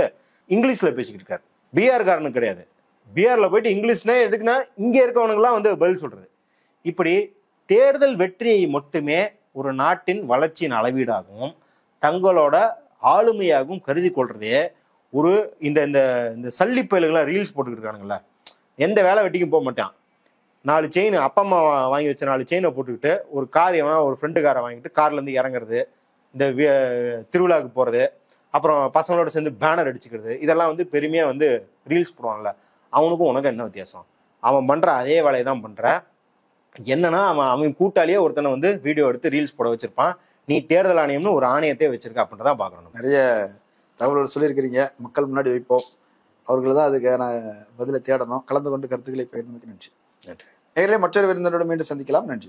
இங்கிலீஷ்ல பேசிக்கிட்டு இருக்காரு. பீகார் காரனு கிடையாது, பீகார்ல போயிட்டு இங்கிலீஷ்னா எதுக்குன்னா இங்க இருக்கவனுங்களாம் வந்து பதில் சொல்றது. இப்படி தேர்தல் வெற்றியை மட்டுமே ஒரு நாட்டின் வளர்ச்சியின் அளவீடாகவும் தங்களோட ஆளுமையாகவும் கருதி கொள்றதே ஒரு இந்த சல்லி பயல்களா ரீல்ஸ் போட்டுக்கிட்டு இருக்கானுங்களா, எந்த வேலை வெட்டிக்கும் போக மாட்டான். 4 செயின் அப்பா அம்மா வாங்கி வச்ச 4 செயினை போட்டுக்கிட்டு ஒரு கார் எவனா ஒரு ஃப்ரெண்டு காரை வாங்கிட்டு கார்ல இருந்து இறங்குறது, இந்த திருவிழாவுக்கு போறது, அப்புறம் பசங்களோட சேர்ந்து பேனர் அடிச்சுக்கிறது, இதெல்லாம் வந்து பெருமையா வந்து ரீல்ஸ் போடுவான்ல. அவனுக்கும் உனக்கு என்ன வித்தியாசம்? அவன் பண்ற அதே வேலையை தான் பண்ற. என்னன்னா அவன் கூட்டாளியே ஒருத்தனை வந்து வீடியோ எடுத்து ரீல்ஸ் போட வச்சிருப்பான். நீ தேர்தல் ஆணையம்னு ஒரு ஆணையத்தை வச்சிருக்க அப்படின்றதான் பாக்கணும். நிறைய தகவல்கள் சொல்லியிருக்கிறீங்க, மக்கள் முன்னாடி வைப்போம், அவர்கள் தான் அதுக்கான பதிலை தேடணும். கலந்து கொண்டு கருத்துக்களை பகிர்ந்தமைக்கு நன்றி. நேரிலே மற்றொரு விருந்தினரோடு மீண்டும் சந்திக்கலாம். நன்றி.